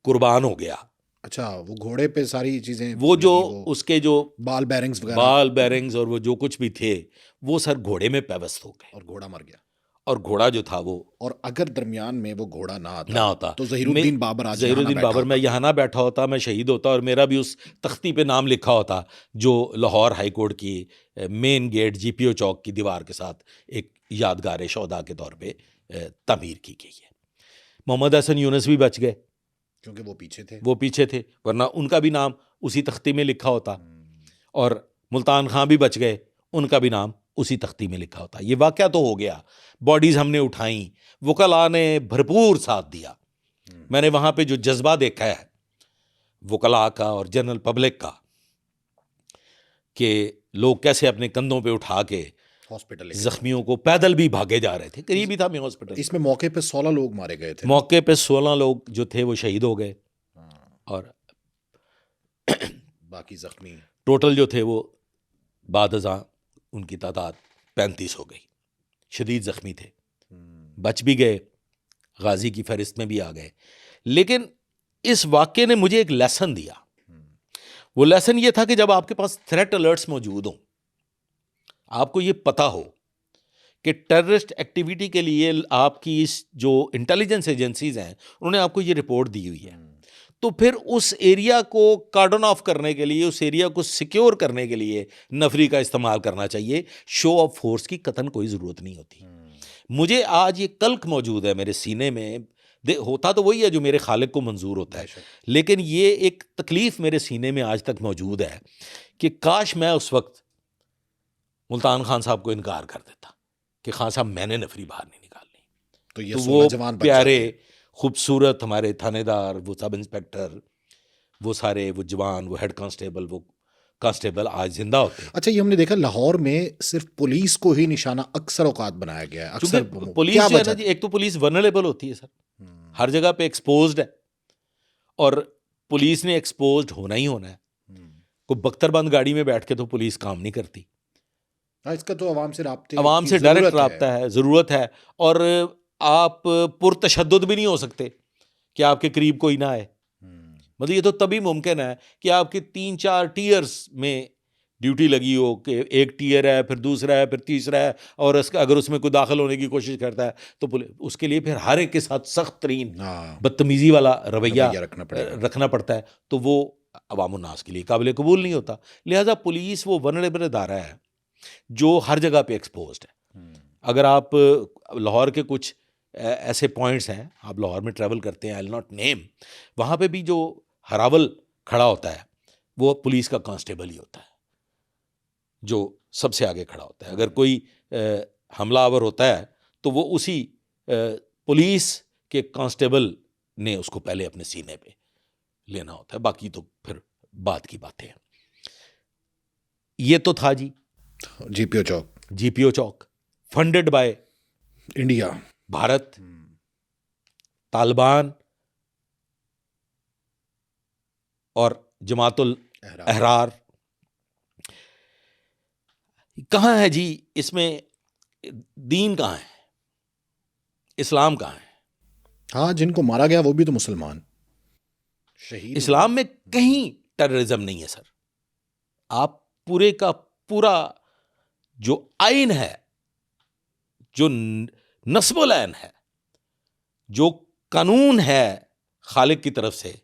B: कुर्बान हो गया।
A: अच्छा, वो घोड़े पे सारी चीजें
B: वो जो
A: लगी, वो
B: उसके जो
A: बाल बेरिंग्स वगैरह,
B: बाल बेरिंग्स और वो जो कुछ भी थे, वो सर घोड़े में पेवस्त हो गए,
A: और घोड़ा मर गया।
B: और घोड़ा जो था वो
A: और अगर दरमियान में वो घोड़ा ना
B: ना
A: आता
B: होता
A: तो ज़हीरुद्दीन बाबर आज यहाँ ना
B: ज़हीरुद्दीन
A: बैठा
B: बाबर, मैं
A: होता।
B: यहाँ ना बैठा होता, मैं शहीद होता, और मेरा भी उस तख्ती पे नाम लिखा होता जो लाहौर हाई कोर्ट की मेन गेट जीपीओ चौक की दीवार के साथ एक यादगार शौदा के तौर पे तामीर की गई है। मोहम्मद हसन यूनुस भी बच गए
A: क्योंकि वो पीछे थे,
B: वरना उनका भी नाम उसी तख्ती में लिखा होता, और मुल्तान खां भी बच गए, उनका भी नाम उसी तख्ती में लिखा होता। ये वाकया तो हो गया, बॉडीज हमने उठाई, वकला ने भरपूर साथ दिया। मैंने वहां पे जो जज्बा देखा है वकला का और जनरल पब्लिक का, कि लोग कैसे अपने कंधों पे उठा के
A: हॉस्पिटल
B: जख्मियों को, पैदल भी भागे जा रहे थे, करीब ही था मैं हॉस्पिटल।
A: इसमें मौके पे 16 लोग मारे गए थे।
B: मौके पे 16 लोग जो थे वो शहीद हो गए, और
A: बाकी जख्मी
B: टोटल जो थे वो बादजा उनकी तादाद 35 हो गई। शदीद जख्मी थे, बच भी गए, गाजी की फहरिस्त में भी आ गए। लेकिन इस वाक़े ने मुझे एक लेसन दिया। वो लेसन ये था कि जब आपके पास थ्रेट अलर्ट्स मौजूद हों, आपको ये पता हो कि टेररिस्ट एक्टिविटी के लिए आपकी इस जो इंटेलिजेंस एजेंसीज हैं उन्होंने आपको ये रिपोर्ट दी हुई है, तो फिर उस एरिया को कार्डन ऑफ करने के लिए, उस एरिया को सिक्योर करने के लिए नफरी का इस्तेमाल करना चाहिए। शो ऑफ फोर्स की कतन कोई ज़रूरत नहीं होती। मुझे आज ये कल्क मौजूद है मेरे सीने में, होता तो वही है जो मेरे खालिक को मंजूर होता है, लेकिन ये एक तकलीफ मेरे सीने में आज तक मौजूद है कि काश मैं उस वक्त मुल्तान खान साहब को इनकार कर देता कि खान साहब मैंने नफरी बाहर नहीं निकालनी,
A: तो ये
B: तो
A: 16 जवान
B: वो
A: बच
B: प्यारे
A: जाते।
B: खूबसूरत हमारे थानेदार, वो सब इंस्पेक्टर, वो सारे, वो जवान, वो हेड कांस्टेबल, वो कांस्टेबल आज जिंदा होते हैं।
A: अच्छा, ये हमने देखा लाहौर में सिर्फ पुलिस को ही निशाना अक्सर औकात बनाया गया है। अक्सर
B: क्योंकि पुलिस
A: क्या
B: जो है
A: वजह
B: ना जी, एक तो पुलिस वनरेबल होती है सर, हर जगह पे एक्सपोज्ड है, और पुलिस ने एक्सपोज्ड होना ही होना है। कोई बख्तरबंद गाड़ी में बैठ के तो पुलिस काम नहीं करती।
A: हाँ, इसका तो आवाम से राब्ते
B: आवाम
A: की
B: से डायरेक्ट
A: ज़रूरत
B: राब्ता है, ज़रूरत है, और आप पुरतशद्दुद भी नहीं हो सकते कि आपके करीब कोई ना आए। मतलब ये तो तभी मुमकिन है कि आपके 3-4 टीयर्स में ड्यूटी लगी हो, कि एक टीयर है, फिर दूसरा है, फिर तीसरा है, और अगर उसमें कोई दाखिल होने की कोशिश करता है तो उसके लिए फिर हर एक के साथ सख्त तरीन बदतमीजी वाला रवैया रखना पड़ता है, तो वो अवाम उन्नास के लिए काबिल कबूल नहीं होता। लिहाजा पुलिस वो वनरेबल अदारा है जो हर जगह पे एक्सपोज्ड है। अगर आप लाहौर के कुछ ऐसे पॉइंट्स हैं, आप लाहौर में ट्रैवल करते हैं, आई विल नॉट नेम, वहाँ पे भी जो हरावल खड़ा होता है वो पुलिस का कांस्टेबल ही होता है, जो सबसे आगे खड़ा होता है। अगर कोई हमलावर होता है तो वो उसी पुलिस के कांस्टेबल ने उसको पहले अपने सीने पे लेना होता है, बाकी तो फिर बात की बातें हैं। ये तो था जी
A: जीपीओ चौक
B: funded by
A: India,
B: Bharat, Taliban और जमातुल अहरार। कहाँ है जी इसमें दीन? कहाँ है इस्लाम? कहाँ है?
A: हाँ, जिनको मारा गया वो भी तो मुसलमान शहीद।
B: इस्लाम में कहीं टेररिज्म नहीं है सर। आप पूरे का पूरा जो आइन है, जो नस्बुल ऐन है, जो कानून है खालिक की तरफ से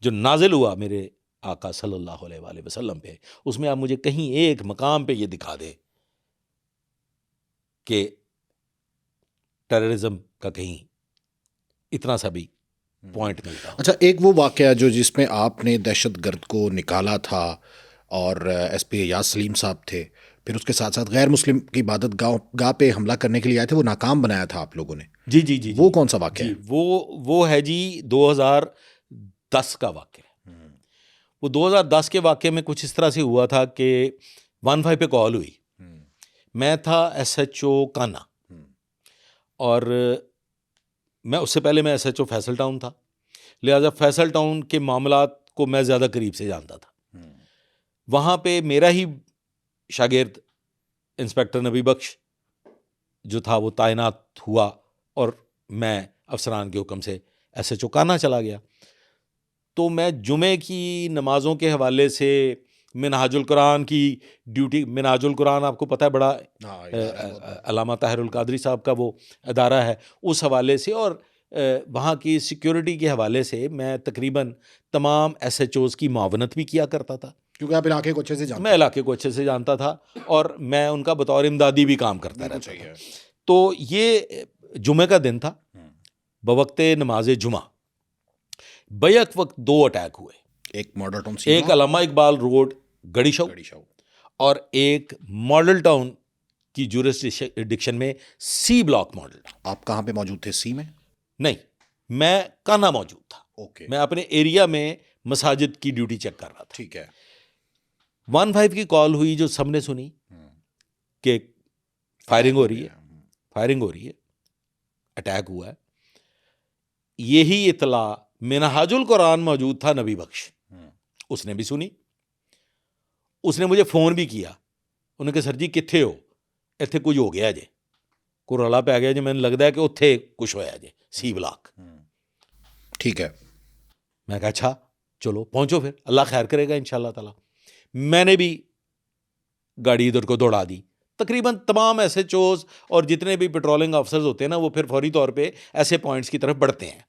B: जो नाजिल हुआ मेरे आका सल्लल्लाहु अलैहि वसल्लम पे, उसमें आप मुझे कहीं एक मकाम पे ये दिखा दे कि टेररिज्म का कहीं इतना सा भी पॉइंट मिलता।
A: अच्छा, एक वो वाकया जो जिसमें आपने दहशतगर्द को निकाला था और एसपी याद सलीम साहब थे, फिर उसके साथ साथ गैर मुस्लिम की इबादत गाह पे हमला करने के लिए आए थे, वो नाकाम बनाया था आप लोगों ने।
B: जी जी जी
A: वो
B: जी,
A: कौन सा वाक़या
B: जी
A: है?
B: वो है जी 2010 का वाक़या। वो 2010 के वाक़ये में कुछ इस तरह से हुआ था कि 15 पे कॉल हुई। मैं था SHO कान्हा, और मैं उससे पहले मैं SHO फैसल टाउन था, लिहाजा फैसल टाउन के मामलात को मैं ज़्यादा करीब से जानता था। वहाँ पे मेरा ही शागिर्द इंस्पेक्टर नबी बख्श जो था वो तैनात हुआ, और मैं अफसरान के हुक्म से SHO कान्हा चला गया। तो मैं जुमे की नमाज़ों के हवाले से मिनहाजुल कुरान की ड्यूटी, मिनहाजुल कुरान आपको पता है बड़ा अल्लामा ताहिरुल कादरी साहब का वो अदारा है, उस हवाले से और वहाँ की सिक्योरिटी के हवाले से मैं तकरीबन तमाम SHOs की मुआवनत भी किया करता था,
A: क्योंकि आप इलाके को अच्छे से जानते
B: मैं इलाके को अच्छे से जानता था और मैं उनका बतौर इमदादी भी काम करता रहता था। तो ये जुमे का दिन था, बवक्ते नमाज जुमा बैक वक्त 2 अटैक हुए,
A: एक मॉडल टाउन,
B: एक अल्लामा इकबाल रोड गड़ी शौक, और एक मॉडल टाउन की जुरिस्डिक्शन में C ब्लॉक मॉडल।
A: आप कहाँ पे मौजूद थे? सी में?
B: नहीं, मैं कान्हा मौजूद था।
A: ओके,
B: मैं अपने एरिया में मसाजिद की ड्यूटी चेक कर रहा था।
A: ठीक है।
B: 15 की कॉल हुई, जो सबने सुनी कि फायरिंग हो रही है, फायरिंग हो रही है, अटैक हुआ है। यही इतला मिनहाजुल कुरान मौजूद था नबी बख्श, उसने भी सुनी, उसने मुझे फ़ोन भी किया। उन्होंने कहा सर जी कित्थे हो, इत्थे कुछ हो गया जे, कोई रौला पै गया जे, मैंने लगता है कि उत्थे कुछ होया जे C ब्लॉक।
A: ठीक है।
B: मैं कहा अच्छा चलो पहुंचो, फिर अल्लाह खैर करेगा इंशाल्लाह ताला। मैंने भी गाड़ी इधर को दौड़ा दी। तकरीबन तमाम SHOs और जितने भी पेट्रोलिंग ऑफिसर्स होते हैं ना, वो फिर फौरी तौर पे ऐसे पॉइंट्स की तरफ बढ़ते हैं।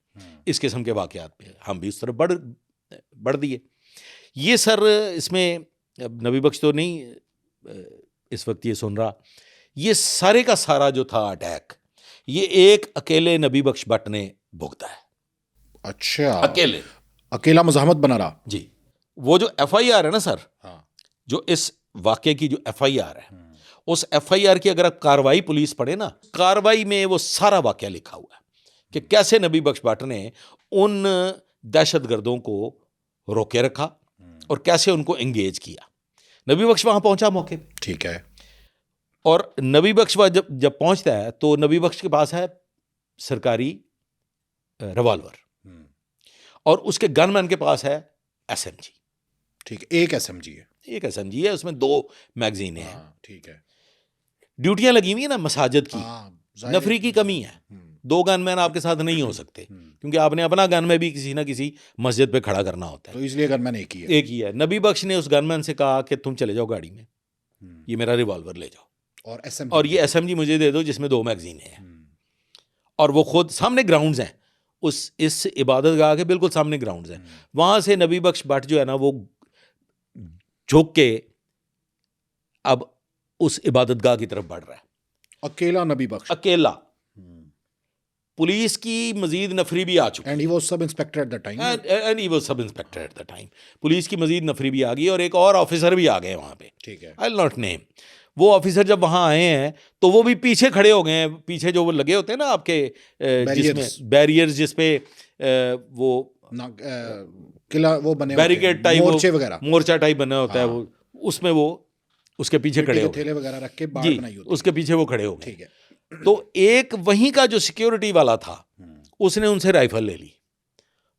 B: इस किस्म के वाक़यात पे हम भी उस तरफ बढ़ दिए। ये सर इसमें नबी बख्श तो नहीं इस वक्त ये सुन रहा, ये सारे का सारा जो था अटैक, ये एक अकेले नबी बख्श भट्ट ने भुगता है।
A: अच्छा,
B: अकेला
A: मुज़ाहमत बना रहा
B: जी। वो जो FIR है ना सर,
A: हाँ,
B: जो इस वाक़े की जो FIR है, उस FIR की अगर आप कार्रवाई पुलिस पढ़े ना, कार्रवाई में वो सारा वाक़या लिखा हुआ है कि कैसे नबी बख्श भट्ट ने उन दहशतगर्दों को रोके रखा और कैसे उनको एंगेज किया। नबी बख्श वहाँ पहुँचा मौके पे,
A: ठीक है।
B: और नबी बख्श जब पहुँचता है तो नबी बख्श के पास है सरकारी रिवॉल्वर, और उसके गनमैन के पास है SMG।
A: ठीक है, एक SMG है,
B: एक SMG है, उसमें 2 मैगजीनें हैं।
A: ठीक है।
B: ड्यूटियां लगी हुई है ना मसाजिद की, नफरी की कमी है। 2 गनमैन आपके साथ नहीं हो सकते, क्योंकि आपने अपना गनमैन भी किसी ना किसी मस्जिद पे खड़ा करना होता है,
A: तो इसलिए गनमैन एक ही है।
B: एक ही है। नबी बख्श ने उस गनमैन से कहा कि तुम चले जाओ गाड़ी में, ये मेरा रिवॉल्वर ले जाओ, और ये SMG मुझे दे दो जिसमें 2 मैगजीनें हैं। और वो खुद सामने ग्राउंड्स हैं, इस इबादत गाह के बिल्कुल सामने ग्राउंड्स हैं। वहाँ से नबी बख्श भट्ट जो है ना, वो झुक के अब उस इबादत गाह की तरफ बढ़ रहा है,
A: अकेला नबी बख्श,
B: अकेला। पुलिस की मजीद नफरी भी आ चुकी,
A: and he was sub inspector at the time,
B: and he was sub inspector at the time. Police की मजीद नफरी भी आ गई और एक और ऑफिसर भी आ गए वहाँ पे,
A: ठीक है।
B: I will not name. वो ऑफिसर जब वहाँ आए हैं तो वो भी पीछे खड़े हो गए हैं, पीछे जो वो लगे होते हैं ना आपके जिसमें बैरियर्स, जिसपे वो
A: किला वो बने
B: बैरिकेड टाइप,
A: मोर्चे वगैरह,
B: मोर्चा टाइप बना होता है वो, उसमें वो उसके पीछे खड़े हो,
A: ठेले वगैरह रख के बाड़ बनाई होती है,
B: उसके पीछे वो खड़े हो गए।
A: ठीक है।
B: तो एक वहीं का जो सिक्योरिटी वाला था, उसने उनसे राइफल ले ली।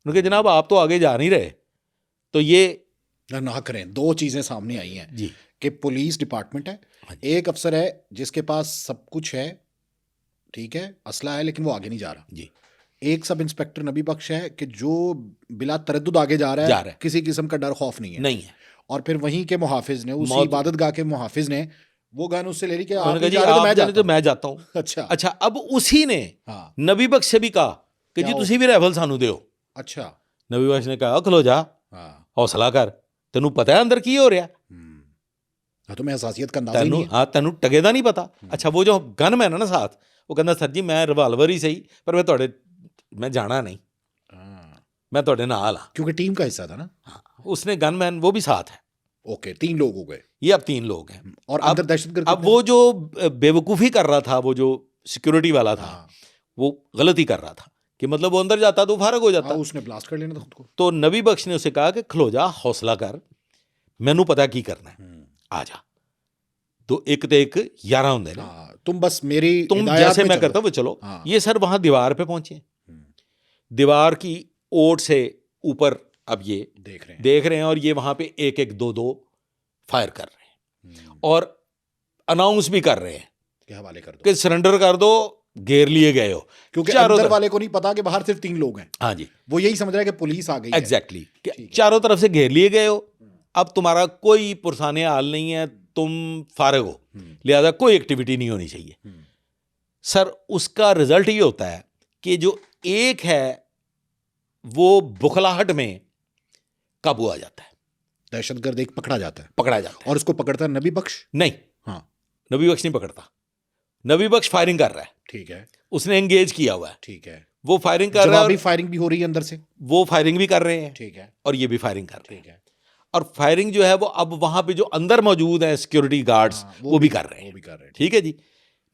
B: उन्होंने कहा जनाब आप तो आगे जा नहीं रहे, तो ये
A: ना करें। 2 चीजें सामने आई हैं
B: जी
A: कि पुलिस डिपार्टमेंट है, एक अफसर है जिसके पास सब कुछ है, ठीक है, असला है, लेकिन वो आगे नहीं जा रहा
B: जी।
A: एक सब इंस्पेक्टर नबी बख्श है कि जो बिला तरद्दुद आगे जा रहा है, किसी किस्म का डर खौफ नहीं है। और फिर वहीं के मुहाफिज ने, उसी इबादत गाह के मुहाफिज ने वो गन उससे ले ली कि आप जा रहे तो मैं जाता हूँ।
B: अच्छा, अब उसी ने नबी बख्श से भी कहा कि जी तुसी भी राइफल सानू दियो।
A: अच्छा,
B: नबी बख्श ने कहा खलो जा, हौसला कर, तेनू पता है अंदर की हो रहा,
A: तो मैं हसासियत का अंदाजा ही नहीं है।
B: हाँ, तेनू टगे दा नहीं पता। अच्छा, वो जो गनमैन है ना साथ, वो कहना सर जी मैं रिवाल्वर ही सही, पर मैं जाना नहीं, मैं थोड़े नाल हाँ,
A: क्योंकि टीम का हिस्सा था ना।
B: हाँ, उसने गनमैन वो भी साथ है,
A: ओके, 3 लोग हो गए
B: ये अब 3 लोग हैं।
A: और
B: अब-
A: अंदर दहशतगर्द
B: अब वो जो बेवकूफ़ी कर रहा था, वो जो सिक्योरिटी वाला था,
A: हाँ,
B: वो गलती कर रहा था कि मतलब वो अंदर जाता तो फारग हो जाता।
A: हाँ, उसने ब्लास्ट कर लेना था खुद को।
B: तो नबी बख्श ने उसे कहा कि खलो जा, हौसला कर, मैनू पता की करना है, आ जा। तो एक ते एक 11 होंगे ना,
A: हाँ, तुम बस मेरी
B: तुम
A: हिदायत
B: जैसे
A: में
B: मैं
A: चलो।
B: करता हूँ वो चलो।
A: हाँ।
B: ये सर वहां दीवार पे पहुंचे,
A: हम्म,
B: दीवार की ओट से ऊपर अब ये
A: देख रहे हैं।
B: और ये वहां पे एक एक दो दो फायर कर रहे हैं
A: हम्म,
B: और अनाउंस भी कर रहे हैं
A: के हवाले कर दो,
B: कि सरेंडर कर दो, घेर लिए गए हो।
A: क्योंकि
B: चारों
A: अंदर
B: तरफ-
A: वाले को नहीं पता कि बाहर सिर्फ 3 लोग हैं।
B: हाँ जी,
A: वो यही समझ रहा है कि पुलिस आ गई है।
B: एग्जैक्टली,
A: ठीक है।
B: चारों तरफ से घेर लिए गए हो, अब तुम्हारा कोई पुरसाने हाल नहीं है, तुम फारग हो, लिहाजा कोई एक्टिविटी नहीं होनी चाहिए। सर उसका रिजल्ट ये होता है कि जो एक है वो बुखलाहट में काबू आ जाता है,
A: दहशतगर्द एक पकड़ा जाता है,
B: पकड़ा जाता है।
A: और उसको पकड़ता है नबी बख्श।
B: नहीं,
A: हाँ,
B: नबी बख्श नहीं पकड़ता, नबी बख्श फायरिंग कर रहा है,
A: ठीक है,
B: उसने एंगेज किया हुआ है,
A: ठीक है।
B: वो फायरिंग कर रहा है
A: जवाबी
B: और
A: फायरिंग भी हो रही है अंदर से।
B: वो फायरिंग भी कर रहे हैं,
A: ठीक है,
B: और ये भी फायरिंग कर रहे हैं,
A: ठीक है।
B: और फायरिंग जो है वो अब वहां पे जो अंदर मौजूद है सिक्योरिटी गार्ड्स,
A: हाँ,
B: वो भी कर रहे
A: वो
B: हैं।
A: भी कर रहे हैं।
B: ठीक है जी,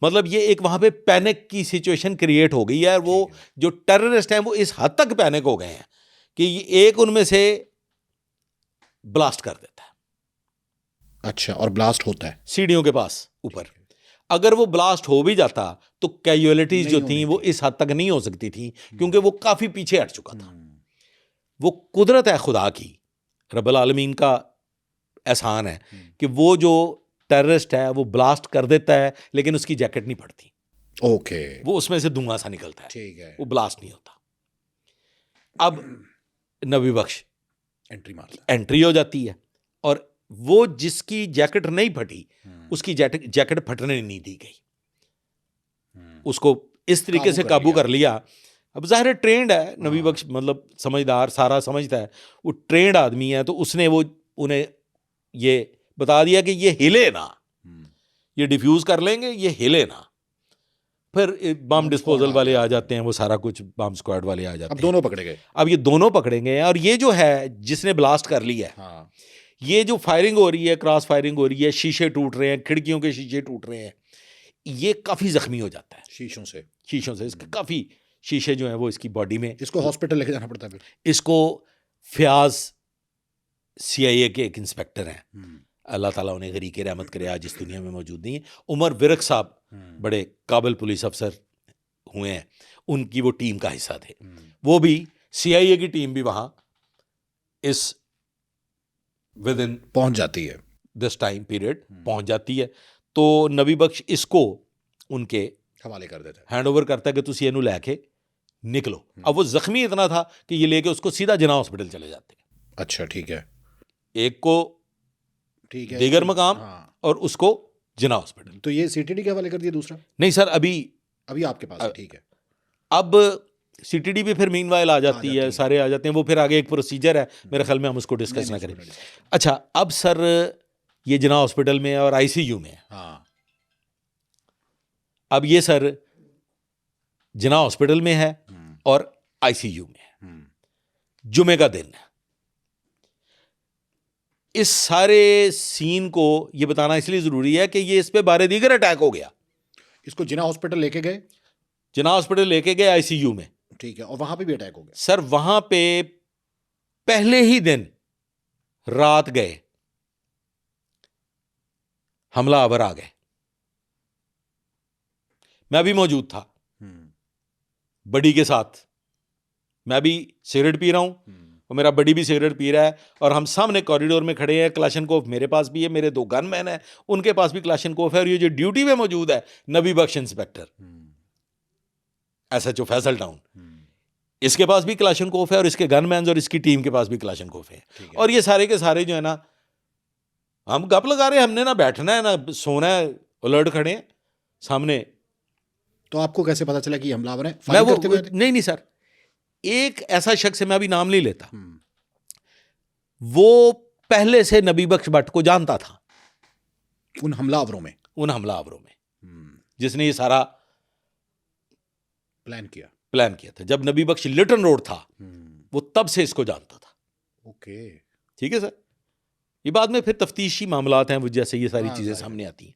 B: मतलब ये एक वहां पे पैनिक की सिचुएशन क्रिएट हो गई है। वो जो टेररिस्ट हैं वो इस हद तक पैनिक हो गए हैं कि ये एक उनमें से ब्लास्ट कर देता है
A: अच्छा, और ब्लास्ट होता है।
B: सीढ़ियों के पास ऊपर। अगर वो ब्लास्ट हो भी जाता तो कैजुअलिटीज जो
A: नहीं
B: थी
A: होनी
B: वो इस हद तक नहीं हो सकती थी, क्योंकि वो काफी पीछे हट चुका था। वो कुदरत है खुदा की, रब्बुल आलमीन का एहसान है कि वो जो टेररिस्ट है वो ब्लास्ट कर देता है, लेकिन उसकी जैकेट नहीं फटती,
A: ओके,
B: वो उसमें से धुआं सा निकलता है,
A: ठीक है।
B: वो ब्लास्ट नहीं होता। अब नबी बख्श
A: एंट्री मारता है।
B: एंट्री हो जाती है, और वो जिसकी जैकेट नहीं फटी उसकी जैकेट फटने नहीं दी गई, उसको इस तरीके से काबू कर लिया। अब जाहिर है ट्रेंड है नबी बख्श, मतलब समझदार, सारा समझता है, वो ट्रेंड आदमी है, तो उसने वो उन्हें ये बता दिया कि ये हिले ना, ये डिफ्यूज कर लेंगे, ये हिले ना। फिर बम डिस्पोजल वाले आ जाते हैं, वो सारा कुछ बम स्क्वाड वाले आ जाते
A: अब
B: हैं।
A: दोनों पकड़े गए।
B: अब ये दोनों पकड़ेंगे, और ये जो है जिसने ब्लास्ट कर लिया है,
A: हाँ,
B: ये जो फायरिंग हो रही है, क्रॉस फायरिंग हो रही है, शीशे टूट रहे हैं, खिड़कियों के शीशे टूट रहे हैं, ये काफी जख्मी हो जाता है
A: शीशों से।
B: इसके काफी शीशे जो हैं वो इसकी बॉडी में।
A: इसको हॉस्पिटल लेके जाना पड़ता है फिर।
B: इसको फयाज CIA के एक इंस्पेक्टर हैं, अल्लाह ताला उन्हें गरीक रहमत करे, आज इस दुनिया में मौजूद नहीं है। उमर विरक साहब बड़े काबिल पुलिस अफसर हुए हैं, उनकी वो टीम का हिस्सा थे। वो भी CIA की टीम भी वहाँ इस विद इन
A: पहुंच जाती है,
B: दिस टाइम पीरियड पहुँच जाती है। तो नबी बख्श इसको उनके
A: हवाले कर देता है।
B: हैंड ओवर करता है कि तुसी इनू लैके निकलो। अब वो जख्मी इतना था कि ये लेके उसको सीधा जिना हॉस्पिटल चले जाते हैं,
A: अच्छा, ठीक है,
B: एक को
A: ठीक है।
B: दीगर मकाम
A: हाँ,
B: और उसको जिना हॉस्पिटल।
A: तो ये CTD के हवाले कर दिया दूसरा।
B: नहीं सर,
A: अभी आपके पास है, ठीक है।
B: अब CTD भी फिर मीनवाइल आ जाती है, सारे आ जाते हैं। वो फिर आगे एक प्रोसीजर है, मेरे ख्याल में हम उसको डिस्कस ना करें। अच्छा, अब सर ये जिना हॉस्पिटल में है और ICU में है।
A: हाँ,
B: अब ये सर जिना हॉस्पिटल में है और ICU में है, जुमे का दिन है। इस सारे सीन को ये बताना इसलिए जरूरी है कि ये इस पे बारे दीगर अटैक हो गया।
A: इसको जिना हॉस्पिटल लेके गए,
B: जिना हॉस्पिटल लेके गए ICU में,
A: ठीक है, और वहां पे भी अटैक हो गया।
B: सर वहां पे पहले ही दिन रात गए हमलावर आ गए। मैं भी मौजूद था बड़ी के साथ, मैं भी सिगरेट पी रहा हूं और मेरा बड़ी भी सिगरेट पी रहा है, और हम सामने कॉरिडोर में खड़े हैं। क्लाशनकोफ मेरे पास भी है, मेरे 2 गनमैन हैं, उनके पास भी क्लाशनकोफ है, और ये जो ड्यूटी में मौजूद है नबी बख्श इंस्पेक्टर SHO फैसल टाउन, इसके पास भी क्लाशनकोफ है, और इसके गनमैन और इसकी टीम के पास भी क्लाशनकोफ है। और ये सारे के सारे जो है ना, हम गप लगा रहे हैं, हमने ना बैठना है ना सोना है, अलर्ट खड़े हैं सामने।
A: तो आपको कैसे पता चला कि हमलावर है?
B: मैं
A: फायरिंग
B: वो
A: करते हुए थे?
B: नहीं सर, एक ऐसा शख्स है, मैं अभी नाम नहीं लेता, वो पहले से नबी बख्श भट्ट को जानता था,
A: उन हमलावरों में
B: जिसने ये सारा
A: प्लान किया
B: था। जब नबी बख्श लिटन रोड था, वो तब से इसको जानता था।
A: ओके,
B: ठीक है सर, ये बाद में फिर तफ्तीशी मामलात हैं, वो जैसे ये सारी
A: हाँ,
B: चीज़ें
A: जाहिर है।
B: सामने आती हैं।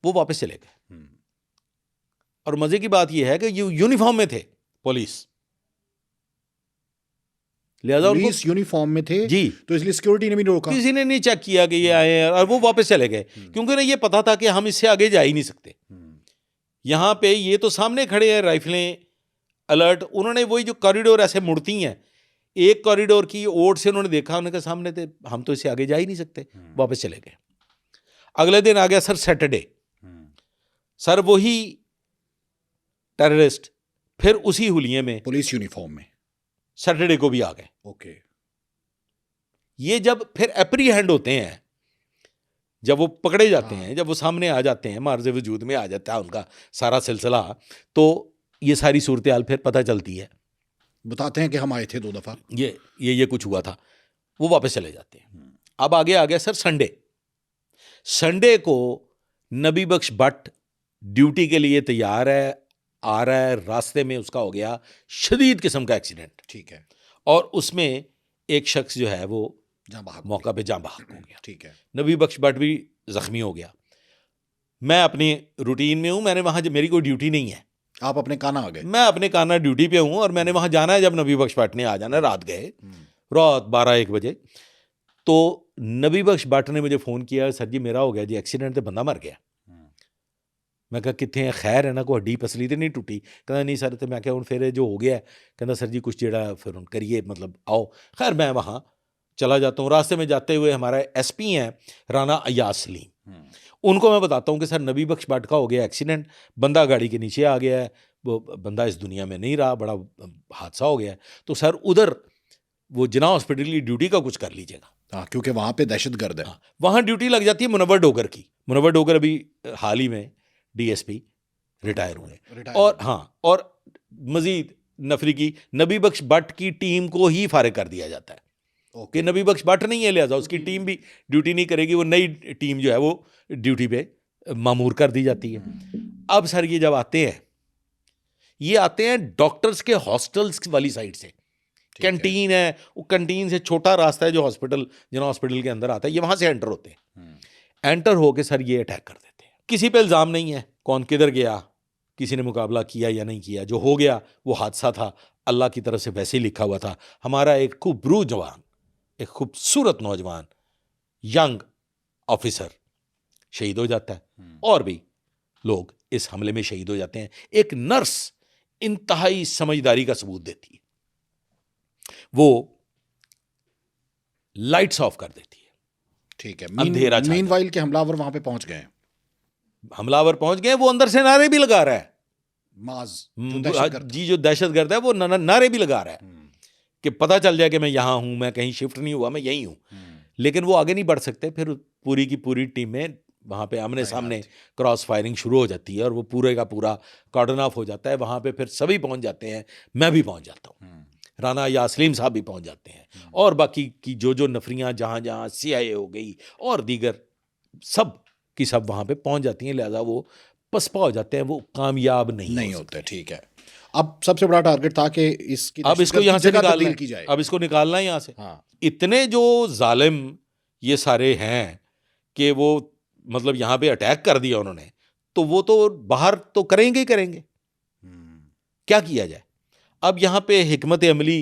B: वो वापस चले गए,
A: हम्म,
B: और मज़े की बात ये है कि ये यूनिफॉर्म में थे, पुलिस, लिहाजा उनको
A: पुलिस यूनिफॉर्म में थे,
B: जी
A: तो इसलिए सिक्योरिटी ने भी नहीं रोका।
B: किसी ने नहीं चेक किया कि ये आए हैं, और वो वापस चले गए, क्योंकि उन्हें ये पता था कि हम इससे आगे जा ही नहीं सकते।
A: हम्म,
B: यहाँ पे ये तो सामने खड़े हैं, राइफलें अलर्ट, उन्होंने वही जो कॉरिडोर ऐसे मुड़ती हैं, एक कॉरिडोर की ओट से उन्होंने देखा, उन्होंने कहा सामने थे, हम तो इससे आगे जा ही नहीं सकते, वापस चले गए। अगले दिन आ गया सर सैटरडे,
A: हम्म,
B: सर वही टेररिस्ट फिर उसी हुलिये में
A: पुलिस यूनिफॉर्म में।
B: सैटरडे को भी आ गए।
A: ओके।
B: ये जब फिर एप्रीहेंड होते हैं, जब वो पकड़े जाते
A: हाँ।
B: हैं, जब वो सामने आ जाते हैं, मार्ज़े वजूद में आ जाता है उनका सारा सिलसिला, तो ये सारी सूरत हाल फिर पता चलती है,
A: बताते हैं कि हम आए थे 2 दफा।
B: ये कुछ हुआ था, वो वापस चले जाते हैं। अब आगे आ गया सर संडे। संडे को नबी बख्श भट्ट ड्यूटी के लिए तैयार है, आ रहा है, रास्ते में उसका हो गया शदीद किस्म का एक्सीडेंट,
A: ठीक है।
B: और उसमें एक शख्स जो है वो
A: जहाँ बाहर
B: मौका पे जाँ बहक हो गया।
A: ठीक है।
B: नबी बख्श भट्ट भी जख्मी हो गया। मैं अपनी रूटीन में हूँ, मैंने वहाँ, मेरी कोई ड्यूटी नहीं है,
A: आप अपने काना आ गए।
B: मैं अपने काना ड्यूटी पे हूँ, और मैंने वहाँ जाना है। जब नबी बख्श भट्ट ने आ जाना, रात गए, रात 12-1 बजे, तो नबी बख्श भट्ट ने मुझे फ़ोन किया, सर जी मेरा हो गया जी एक्सीडेंट, तो बंदा मर गया। मैं कहा कितने हैं, खैर है ना, कोई हड्डी पसली तो नहीं टूटी? कहना नहीं सर, तो मैं क्या फिर जो हो गया है, कहना सर जी कुछ जेड़ा फिर उन करिए, मतलब आओ। खैर मैं वहाँ चला जाता हूँ। रास्ते में जाते हुए हमारा एसपी हैं राना अयाज सलीम, उनको मैं बताता हूँ कि सर नबी बख्श भट्ट का हो गया एक्सीडेंट, बंदा गाड़ी के नीचे आ गया है, वो बंदा इस दुनिया में नहीं रहा, बड़ा हादसा हो गया है, तो सर उधर वो जिना हॉस्पिटल की ड्यूटी का कुछ कर लीजिएगा।
A: हाँ, क्योंकि वहाँ पे दहशतगर्द है।
B: हाँ, वहाँ ड्यूटी लग जाती है मुनव्वर डोगर की। मुनव्वर डोगर अभी हाल ही में डीएसपी रिटायर हुए, और हाँ, और मजीद नफरी की नबी बख्श भट्ट की टीम को ही फारिग कर दिया जाता है, कि नबी बख्श भट्ट नहीं है, लिहाजा उसकी टीम भी ड्यूटी नहीं करेगी, वो नई टीम जो है वो ड्यूटी पे मामूर कर दी जाती है। अब सर ये जब आते हैं, ये आते हैं डॉक्टर्स के हॉस्टल्स वाली साइड से, कैंटीन है, वो कैंटीन से छोटा रास्ता है जो हॉस्पिटल, जिना हॉस्पिटल के अंदर आता है, ये वहाँ से एंटर होते हैं। एंटर होके सर ये अटैक कर देते हैं। किसी पे इल्ज़ाम नहीं है कौन किधर गया, किसी ने मुकाबला किया या नहीं किया, जो हो गया वो हादसा था, अल्लाह की तरफ से वैसे ही लिखा हुआ था। हमारा एक खूबरू जवान, एक खूबसूरत नौजवान यंग ऑफिसर शहीद हो जाता है, और भी लोग इस हमले में शहीद हो जाते हैं। एक नर्स इंतहाई समझदारी का सबूत देती है, वो लाइट्स ऑफ कर देती है।
A: ठीक है।
B: अंधेरा छा
A: मीनवाइल के हमलावर वहां पे पहुंच गए।
B: हमलावर पहुंच गए, वो अंदर से नारे भी लगा रहा है,
A: माज जो दहशतगर्द
B: जी जो दहशतगर्द है वो नारे भी लगा रहा है कि पता चल जाए कि मैं यहाँ हूँ, मैं कहीं शिफ्ट नहीं हुआ, मैं यहीं हूँ। लेकिन वो आगे नहीं बढ़ सकते, फिर पूरी की पूरी टीमें वहाँ पे आमने सामने क्रॉस फायरिंग शुरू हो जाती है, और वो पूरे का पूरा कॉर्डन ऑफ हो जाता है। वहाँ पे फिर सभी पहुँच जाते हैं, मैं भी पहुँच जाता हूँ, राना यासलीम साहब भी पहुँच जाते हैं, और बाकी की जो नफरियाँ जहाँ जहाँ CIA हो गई और दीगर सब की सब वहाँ पे पहुँच जाती हैं, लिहाजा वो पसपा हो जाते हैं, वो कामयाब नहीं
A: होते। ठीक है। अब सबसे बड़ा टारगेट था कि इसकी
B: अब इसको यहाँ से निकालना
A: की जाए,
B: अब इसको निकालना है यहाँ से।
A: हाँ।
B: इतने जो जालिम ये सारे हैं कि वो मतलब यहाँ पे अटैक कर दिया उन्होंने, तो वो तो बाहर तो करेंगे ही करेंगे, क्या किया जाए। अब यहाँ पे हिकमत अमली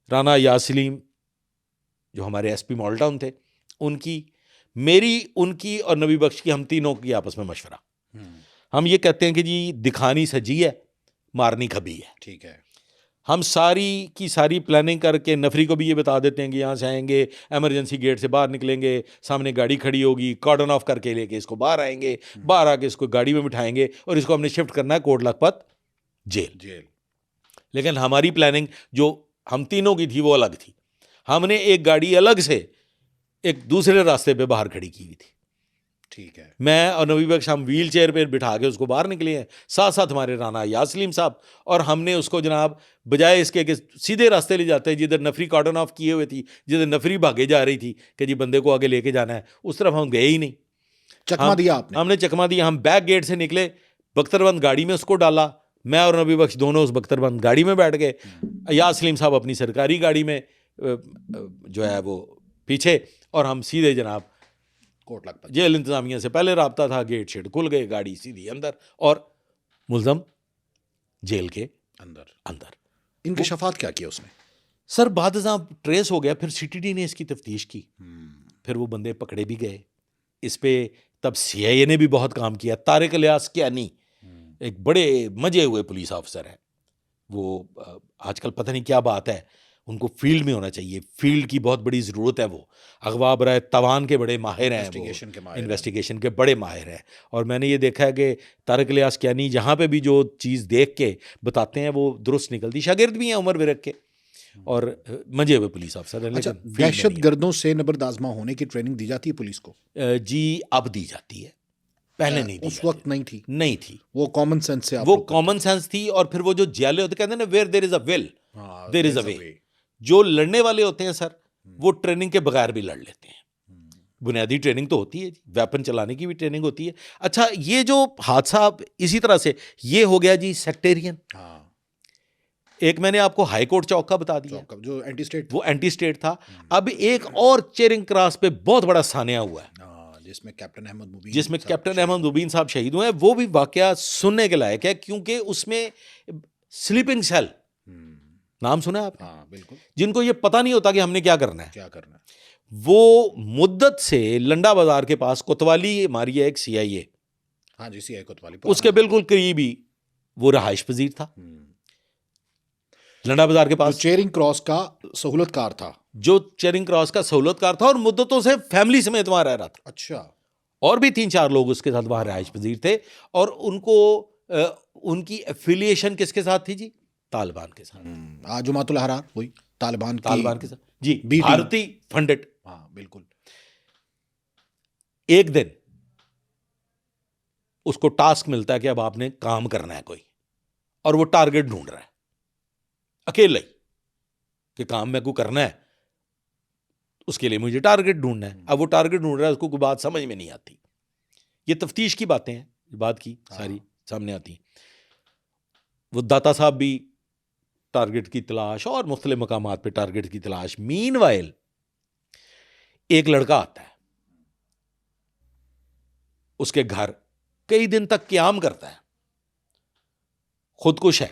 B: राना यासलीम जो हमारे SP मॉडल टाउन थे, उनकी, मेरी, उनकी और नबी बख्श की, हम तीनों की आपस में मशवरा, हम ये कहते हैं कि जी दिखानी सजी है, मारनी खबी है।
A: ठीक है।
B: हम सारी की सारी प्लानिंग करके नफरी को भी ये बता देते हैं कि यहाँ से आएंगे, इमरजेंसी गेट से बाहर निकलेंगे, सामने गाड़ी खड़ी होगी, कॉर्डन ऑफ करके लेके इसको बाहर आएंगे, बाहर आके इसको गाड़ी में बिठाएंगे, और इसको हमने शिफ्ट करना है कोट लखपत जेल। लेकिन हमारी प्लानिंग जो हम तीनों की थी वो अलग थी। हमने एक गाड़ी अलग से एक दूसरे रास्ते पे बाहर खड़ी की हुई थी।
A: ठीक है।
B: मैं और नबी बख्श हम व्हील चेयर पर बिठा के उसको बाहर निकले हैं, साथ साथ हमारे राना यासलीम साहब, और हमने उसको जनाब बजाय इसके कि सीधे रास्ते ले जाते हैं जिधर नफरी कॉर्डन ऑफ किए हुए थी, जिधर नफरी भागे जा रही थी कि जी बंदे को आगे लेके जाना है, उस तरफ हम गए ही नहीं।
A: चकमा दिया आपने?
B: हमने चकमा दिया। हम बैक गेट से निकले, बख्तरबंद गाड़ी में उसको डाला, मैं और नबी बख्श दोनों उस बख्तरबंद गाड़ी में बैठ गए, यासलीम साहब अपनी सरकारी गाड़ी में जो है वो पीछे, और हम सीधे जनाब
A: कोट लखपत।
B: जेल इंतजामिया से पहले राब्ता था, गेट शेट खुल गए, गाड़ी सीधी अंदर और मुल्जम जेल के अंदर।
A: इंकशाफात क्या किया उसने?
B: सर बाद साहब ट्रेस हो गया, फिर सीटीडी ने इसकी तफ्तीश की, फिर वो बंदे पकड़े भी गए। इस पे तब सीआईए ने भी बहुत काम किया। तारिक इलियास कियानी एक बड़े मजे हुए पुलिस ऑफिसर हैं, वो आजकल पता नहीं क्या बात है, उनको फील्ड में होना चाहिए, फील्ड की बहुत बड़ी ज़रूरत है। वो अगवा बराए तवान के बड़े माहिर हैं, इन्वेस्टिगेशन के बड़े माहिर हैं। और मैंने ये देखा है कि तारिक इलियास कियानी जहाँ पे भी जो चीज़ देख के बताते हैं वो दुरुस्त निकलती। शागिर्द भी हैं उमर विरक के और मजे हुए पुलिस ऑफिसर हैं।
A: अच्छा,
B: लेकिन field में नहीं
A: दहशत गर्दों से नबर्द आजमा होने की ट्रेनिंग दी जाती है पुलिस को?
B: है। जी अब दी जाती है, पहले नहीं दी
A: उस
B: जाती।
A: वक्त नहीं थी?
B: नहीं थी,
A: वो कॉमन सेंस से आप
B: वो
A: लोग करते
B: कॉमन सेंस थी। और फिर वो जो जियाले होते कहते हैं ना, where there is a will
A: हैं। हाँ,
B: there is a
A: there's a
B: way.
A: way।
B: जो लड़ने वाले होते हैं सर, वो ट्रेनिंग के बगैर भी लड़ लेते हैं। बुनियादी ट्रेनिंग तो होती है जी, वेपन चलाने की भी ट्रेनिंग होती है। अच्छा, ये जो हादसा इसी तरह से ये हो गया जी सेक्टेरियन।
A: हाँ,
B: एक मैंने आपको हाई कोर्ट चौक का बता दिया,
A: चौक जो एंटी स्टेट,
B: वो एंटी स्टेट था। अब एक और चेरिंग क्रॉस पे बहुत बड़ा सानिया हुआ है,
A: जिसमें कैप्टन अहमद मुबीन
B: जिसमें
A: साहब
B: कैप्टन
A: शहीद
B: अहमद मुबीन साहब शहीद हुए हैं। वो भी वाकया सुनने के लायक है, क्योंकि उसमें स्लीपिंग सेल नाम सुना है आपने?
A: हाँ बिल्कुल।
B: जिनको ये पता नहीं होता कि हमने क्या करना है।
A: क्या करना है?
B: वो मुद्दत से लंडा बाजार के पास कोतवाली हमारी है एक सीआईए,
A: हाँ जी, सीआईए कोतवाली,
B: उसके बिल्कुल करीब ही वो रहाइश पजीर था, लंडा बाजार के
A: जो
B: पास,
A: चेरिंग क्रॉस का सहूलतकार था।
B: जो चेरिंग क्रॉस का सहूलतकार था और मुद्दतों से फैमिली समेत वहां रह रहा था।
A: अच्छा।
B: और भी 3-4 लोग उसके साथ वहां रहाइश पजीर थे। और उनको उनकी एफिलिएशन किसके साथ थी जी? तालिबान के साथ।
A: जुमातुल हरार वही तालिबान
B: के साथ जी,
A: बी टीम।
B: भारतीय फंडेड।
A: हाँ बिल्कुल।
B: एक दिन उसको टास्क मिलता है कि अब आपने काम करना है कोई, और वो टारगेट ढूंढ रहा है अकेले ही कि काम मेरे को करना है, उसके लिए मुझे टारगेट ढूंढना है। अब वो टारगेट ढूंढ रहा है, उसको कोई बात समझ में नहीं आती। ये तफ्तीश की बातें हैं, बात की सारी सामने आती। वो दाता साहब भी टारगेट की तलाश और मुख्तलिफ मकामात पे टारगेट की तलाश। मीनवाइल एक लड़का आता है उसके घर, कई दिन तक क़याम करता है, खुदकुश है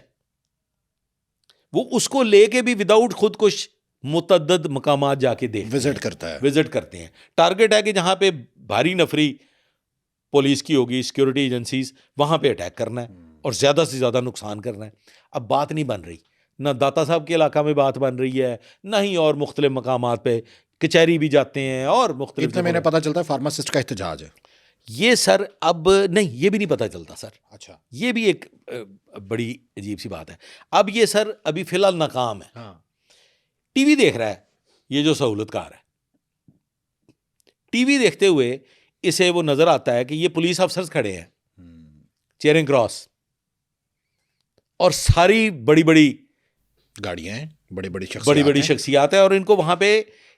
B: वो। उसको लेके भी विदाउट खुदकुश मुतअद्दिद मकामात जाके
A: विजिट करता है,
B: विजिट करते हैं। टारगेट है कि जहां पे भारी नफरी पुलिस की होगी, सिक्योरिटी एजेंसीज, वहां पे अटैक करना है और ज्यादा से ज्यादा नुकसान करना है। अब बात नहीं बन रही, ना दाता साहब के इलाका में बात बन रही है, ना ही और मुख्तलिफ मकामात पे। कचहरी भी जाते हैं और मुख्तलिफ,
A: इतना मैंने पता चलता है फार्मासिस्ट का एहतजाज है।
B: ये सर अब नहीं, ये भी नहीं पता चलता सर।
A: अच्छा,
B: ये भी एक बड़ी अजीब सी बात है। अब ये सर अभी फिलहाल नाकाम है।
A: हाँ।
B: टीवी देख रहा है ये जो सहूलतकार है, टीवी देखते हुए इसे वो नजर आता है कि ये पुलिस अफसर्स खड़े हैं चेरिंग क्रॉस, और सारी बड़ी बड़ी
A: गाड़ियां हैं, बड़ी
B: बड़ी शख्सियात है। और इनको वहां पे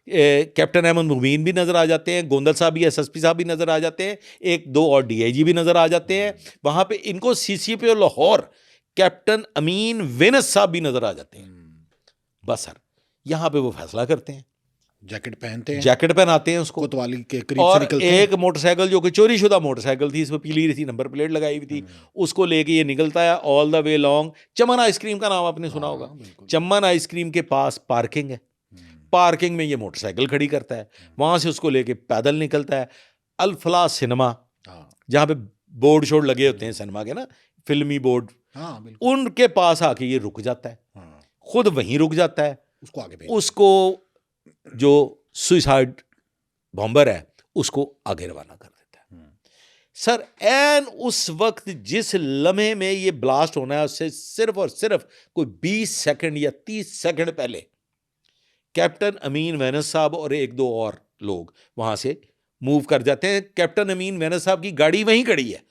B: कैप्टन अहमद मुबीन भी नजर आ जाते हैं, गोंदल साहब भी, एसएसपी साहब भी नजर आ जाते हैं, एक दो और डीआईजी भी नजर आ जाते हैं वहां पे। इनको सीसीपी लाहौर कैप्टन अमीन वेनस साहब भी नजर आ जाते हैं। बस सर यहां पे वो फैसला करते हैं,
A: जैकेट पहनते हैं,
B: जैकेट पहनाते हैं उसको,
A: कोतवाली के करीब से
B: और
A: निकलते हैं।
B: एक मोटरसाइकिल जो कि चोरी शुदा मोटरसाइकिल थी, इसमें पीली थी नंबर प्लेट लगाई हुई थी, उसको लेके ये निकलता है all the way long. Chaman ice cream का नाम आपने सुना होगा, चमन आइसक्रीम के पास पार्किंग है, पार्किंग में ये मोटरसाइकिल खड़ी करता है, वहां से उसको लेके पैदल निकलता है अल फलाह सिनेमा, जहां पे बोर्ड शोर्ड लगे होते हैं सिनेमा के ना, फिल्मी बोर्ड, उनके पास आके ये रुक जाता है, खुद वहीं रुक जाता है। उसको जो सुसाइड बॉम्बर है उसको आगे रवाना कर देता है। सर एन उस वक्त जिस लम्हे में ये ब्लास्ट होना है, उससे सिर्फ और सिर्फ कोई 20 सेकंड या 30 सेकंड पहले कैप्टन अमीन वेनस साहब और एक दो और लोग वहां से मूव कर जाते हैं। कैप्टन अमीन वेनस साहब की गाड़ी वहीं खड़ी है,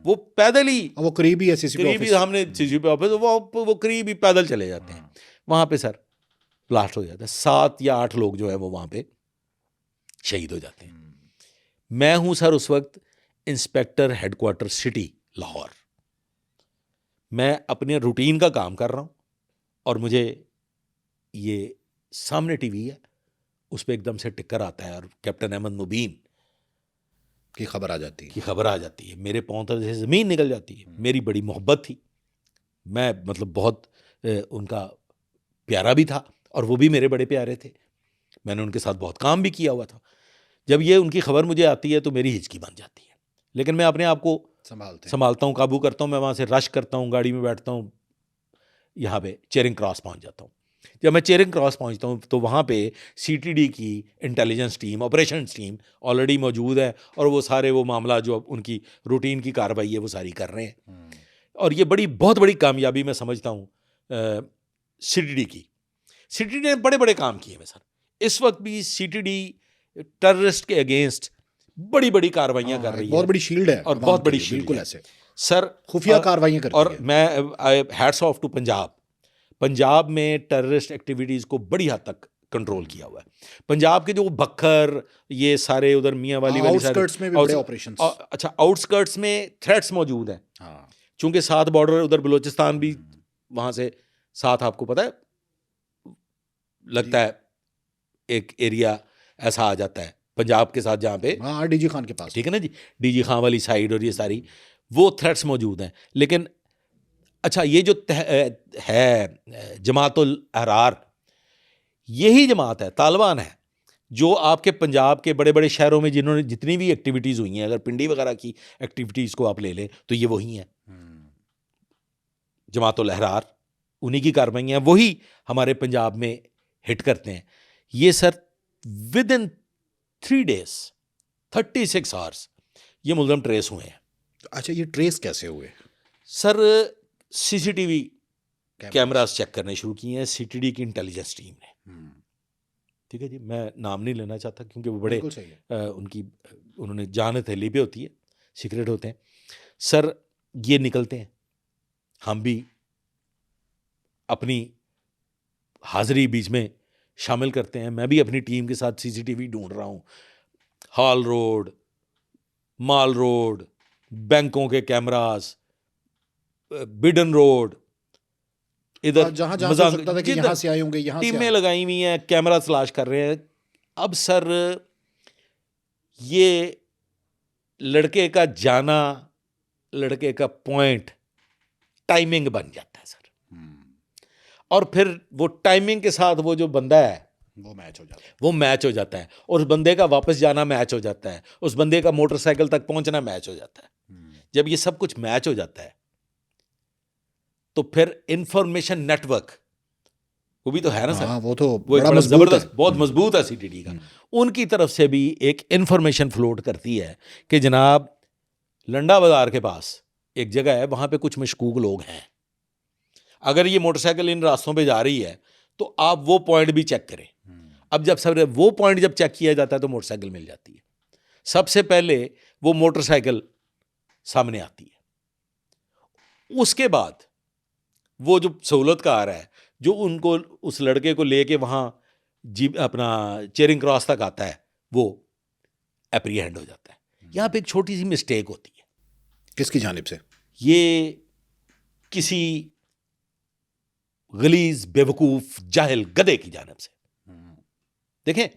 B: वो पैदल ही, वो
A: करीबी है सीसीपी
B: हमने सीसीपी ऑफिस, वो करीब ही पैदल चले जाते हैं। वहां पे सर ब्लास्ट हो जाता है, 7 या 8 लोग जो है वो वहां पे शहीद हो जाते हैं। मैं हूं सर उस वक्त इंस्पेक्टर हेडक्वार्टर सिटी लाहौर, मैं अपने रूटीन का काम कर रहा हूं और मुझे ये सामने टीवी है, उस पर एकदम से टिक्कर आता है और कैप्टन अहमद मुबीन
A: की खबर आ जाती है।
B: की खबर आ जाती है। मेरे पाँव तले से ज़मीन निकल जाती है। मेरी बड़ी मोहब्बत थी, मैं मतलब बहुत उनका प्यारा भी था और वो भी मेरे बड़े प्यारे थे। मैंने उनके साथ बहुत काम भी किया हुआ था। जब ये उनकी खबर मुझे आती है तो मेरी हिचकी बन जाती है, लेकिन मैं अपने आप को संभालता हूँ, काबू करता हूँ। मैं वहाँ से रश करता हूँ, गाड़ी में बैठता हूँ, यहाँ पे चेरिंग क्रॉस पहुँच जाता हूँ। जब मैं चेरिंग क्रॉस पहुँचता हूँ तो वहाँ पे सीटीडी की intelligence team, operations team already मौजूद है और वो सारे वो मामला जो उनकी रूटीन की कार्रवाई है वो सारी कर रहे हैं। और ये बहुत बड़ी कामयाबी मैं समझता हूँ सीटीडी की। सीटीडी ने बड़े बड़े काम किए हैं सर। इस वक्त भी सीटीडी टेररिस्ट के अगेंस्ट बड़ी बड़ी कार्रवाइयाँ कर रही है।
A: बहुत बड़ी शील्ड है
B: और बहुत बड़ी शील्ड
A: बिल्कुल
B: है
A: ऐसे
B: सर,
A: खुफिया कार्रवाइयाँ करती है।
B: और मैं हैट्स ऑफ टू पंजाब में टेररिस्ट एक्टिविटीज़ को बड़ी हद तक कंट्रोल किया हुआ है। पंजाब के जो बखर, ये सारे उधर मियाँ वाली
A: आउटस्कर्ट्स में भी बड़े ऑपरेशंस।
B: अच्छा, आउटस्कर्ट्स में थ्रेट्स मौजूद हैं।
A: हाँ,
B: चूंकि साथ बॉर्डर उधर बलूचिस्तान भी वहाँ से साथ, आपको पता है, लगता है एक एरिया ऐसा आ जाता है पंजाब के साथ जहाँ पे,
A: हाँ, डीजी खान के पास,
B: ठीक है ना जी, डीजी खान वाली साइड और ये सारी वो थ्रेट्स मौजूद हैं। लेकिन अच्छा, ये जो है जमातुल अहरार, यही जमात है, तालिबान है, जो आपके पंजाब के बड़े बड़े शहरों में जिन्होंने जितनी भी एक्टिविटीज़ हुई हैं, अगर पिंडी वगैरह की एक्टिविटीज़ को आप ले लें तो ये वही हैं। जमातुल अहरार, उन्हीं की कार्रवाइयाँ, वही हमारे पंजाब में हिट करते हैं। ये sir with in 3 days 36 hours ये मुलज़म ट्रेस हुए हैं।
A: अच्छा, ये ट्रेस कैसे हुए
B: सर? सीसीटीवी कैमरास चेक करने शुरू किए हैं सीटीडी की इंटेलिजेंस टीम ने। ठीक है जी, मैं नाम नहीं लेना चाहता क्योंकि वो बड़े उन्होंने जान हथेली पे होती है, सीक्रेट होते हैं सर। ये निकलते हैं, हम भी अपनी हाजिरी बीच में शामिल करते हैं। मैं भी अपनी टीम के साथ सीसीटीवी ढूंढ रहा हूँ, हॉल रोड, माल रोड, बैंकों के कैमरास, बिडन रोड, इधर
A: जहां हो सकता था कि यहाँ से आए होंगे, यहाँ
B: टीमें लगाई हुई हैं, कैमरा तलाश कर रहे हैं। अब सर ये लड़के का जाना, लड़के का पॉइंट टाइमिंग बन जाता है सर। और फिर वो टाइमिंग के साथ वो जो बंदा है वो मैच हो जाता है और उस बंदे का वापस जाना मैच हो जाता है, उस बंदे का मोटरसाइकिल तक पहुंचना मैच हो जाता है। जब ये सब कुछ मैच हो जाता है तो फिर इंफॉर्मेशन नेटवर्क वो भी तो है ना सर।
A: वो तो
B: बड़ा जबरदस्त, बहुत मजबूत है सीटीडी का। उनकी तरफ से भी एक इंफॉर्मेशन फ्लोट करती है कि जनाब लंडा बाजार के पास एक जगह है, वहां पे कुछ मशकूक लोग हैं, अगर ये मोटरसाइकिल इन रास्तों पे जा रही है तो आप वो पॉइंट भी चेक करें। अब जब सर वो पॉइंट जब चेक किया जाता है तो मोटरसाइकिल मिल जाती है। सबसे पहले वो मोटरसाइकिल सामने आती है, उसके बाद वो जो सहूलतकार है जो उनको उस लड़के को लेके वहाँ जीप अपना चेरिंग क्रॉस तक आता है, वो एप्रीहेंड हो जाता है। यहाँ पे एक छोटी सी मिस्टेक होती है।
A: किसकी जानिब से?
B: ये किसी गलीज, बेवकूफ़, जाहिल गधे की जानिब से। देखें,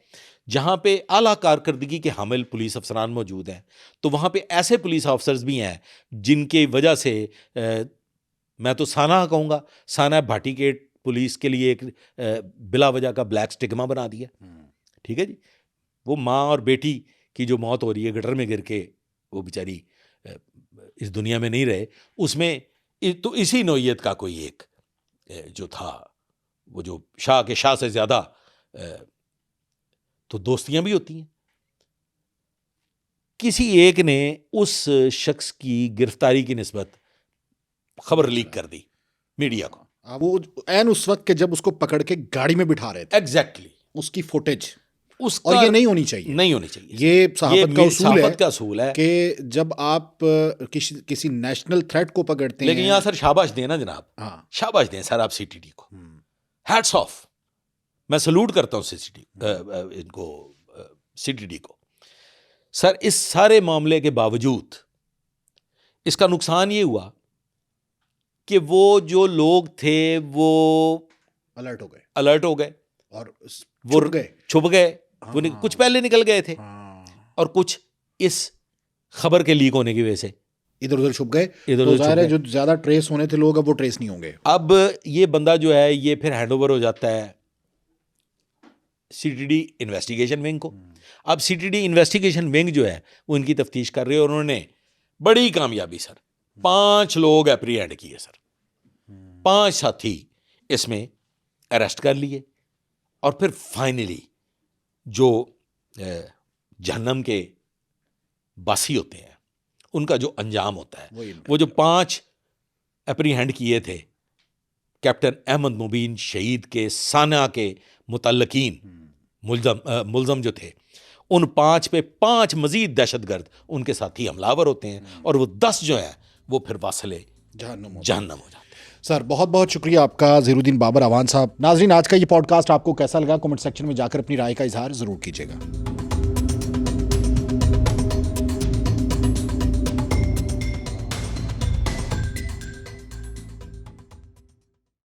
B: जहाँ पे आला कारकर्दगी के हामिल पुलिस अफसरान मौजूद हैं तो वहाँ पे ऐसे पुलिस ऑफिसर्स भी हैं जिनके वजह से मैं तो साना कहूँगा, साना भाटी के पुलिस के लिए एक बिला वजह का ब्लैक स्टिग्मा बना दिया। ठीक है जी, वो माँ और बेटी की जो मौत हो रही है गटर में गिर के, वो बेचारी इस दुनिया में नहीं रहे, उसमें तो इसी नौइयत का कोई एक जो था, वो जो शाह के शाह से ज़्यादा तो दोस्तियां भी होती हैं। किसी एक ने उस शख्स की गिरफ्तारी की निस्बत खबर लीक कर दी मीडिया को।
A: वो ऐन उस वक्त के जब उसको पकड़ के गाड़ी में बिठा रहे थे।
B: एग्जैक्टली
A: उसकी फुटेज,
B: उसका,
A: और ये नहीं होनी चाहिए,
B: नहीं होनी चाहिए।
A: ये सहाफत का
B: असूल है
A: कि जब आप किसी नेशनल थ्रेट को पकड़ते हैं।
B: लेकिन यहाँ सर शाबाश दें ना जनाब,
A: हाँ,
B: शाबाश दें सर आप सीटीडी को, हैट्स ऑफ, मैं सलूट करता हूँ इनको सीटीडी को। सर इस सारे मामले के बावजूद इसका नुकसान ये हुआ कि वो जो लोग थे वो
A: अलर्ट हो गए
B: और
A: वो छुप गए।
B: वो कुछ पहले निकल गए थे और कुछ इस खबर के लीक होने की वजह से
A: इधर उधर छुप गए।
B: इधर
A: तो
B: उधर
A: जाहिर है
B: छुप
A: जो ज्यादा ट्रेस होने थे लोग अब वो ट्रेस नहीं होंगे।
B: अब ये बंदा जो है ये फिर हैंडओवर हो जाता है सीटीडी इन्वेस्टिगेशन विंग को। अब सीटीडी इन्वेस्टिगेशन विंग जो है वो इनकी तफ्तीश कर रही है और उन्होंने बड़ी कामयाबी सर 5 लोग एप्रीहेंड किए सर, 5 साथी इसमें अरेस्ट कर लिए और फिर फाइनली जो जहन्नम के बासी होते हैं उनका जो अंजाम होता है वो जो 5 एप्रीहेंड किए थे कैप्टन अहमद मुबीन शहीद के साना के मुतल्लकीन मुलजम जो थे उन 5 पे 5 मजीद दहशतगर्द उनके साथी हमलावर होते हैं और वो 10 जो है वो फिर वासले जहन्नम हो जाते हैं।
A: सर बहुत बहुत शुक्रिया आपका ज़हीरुद्दीन बाबर अवान साहब। नाजरीन आज का ये पॉडकास्ट आपको कैसा लगा कमेंट सेक्शन में जाकर अपनी राय का इजहार ज़रूर कीजिएगा।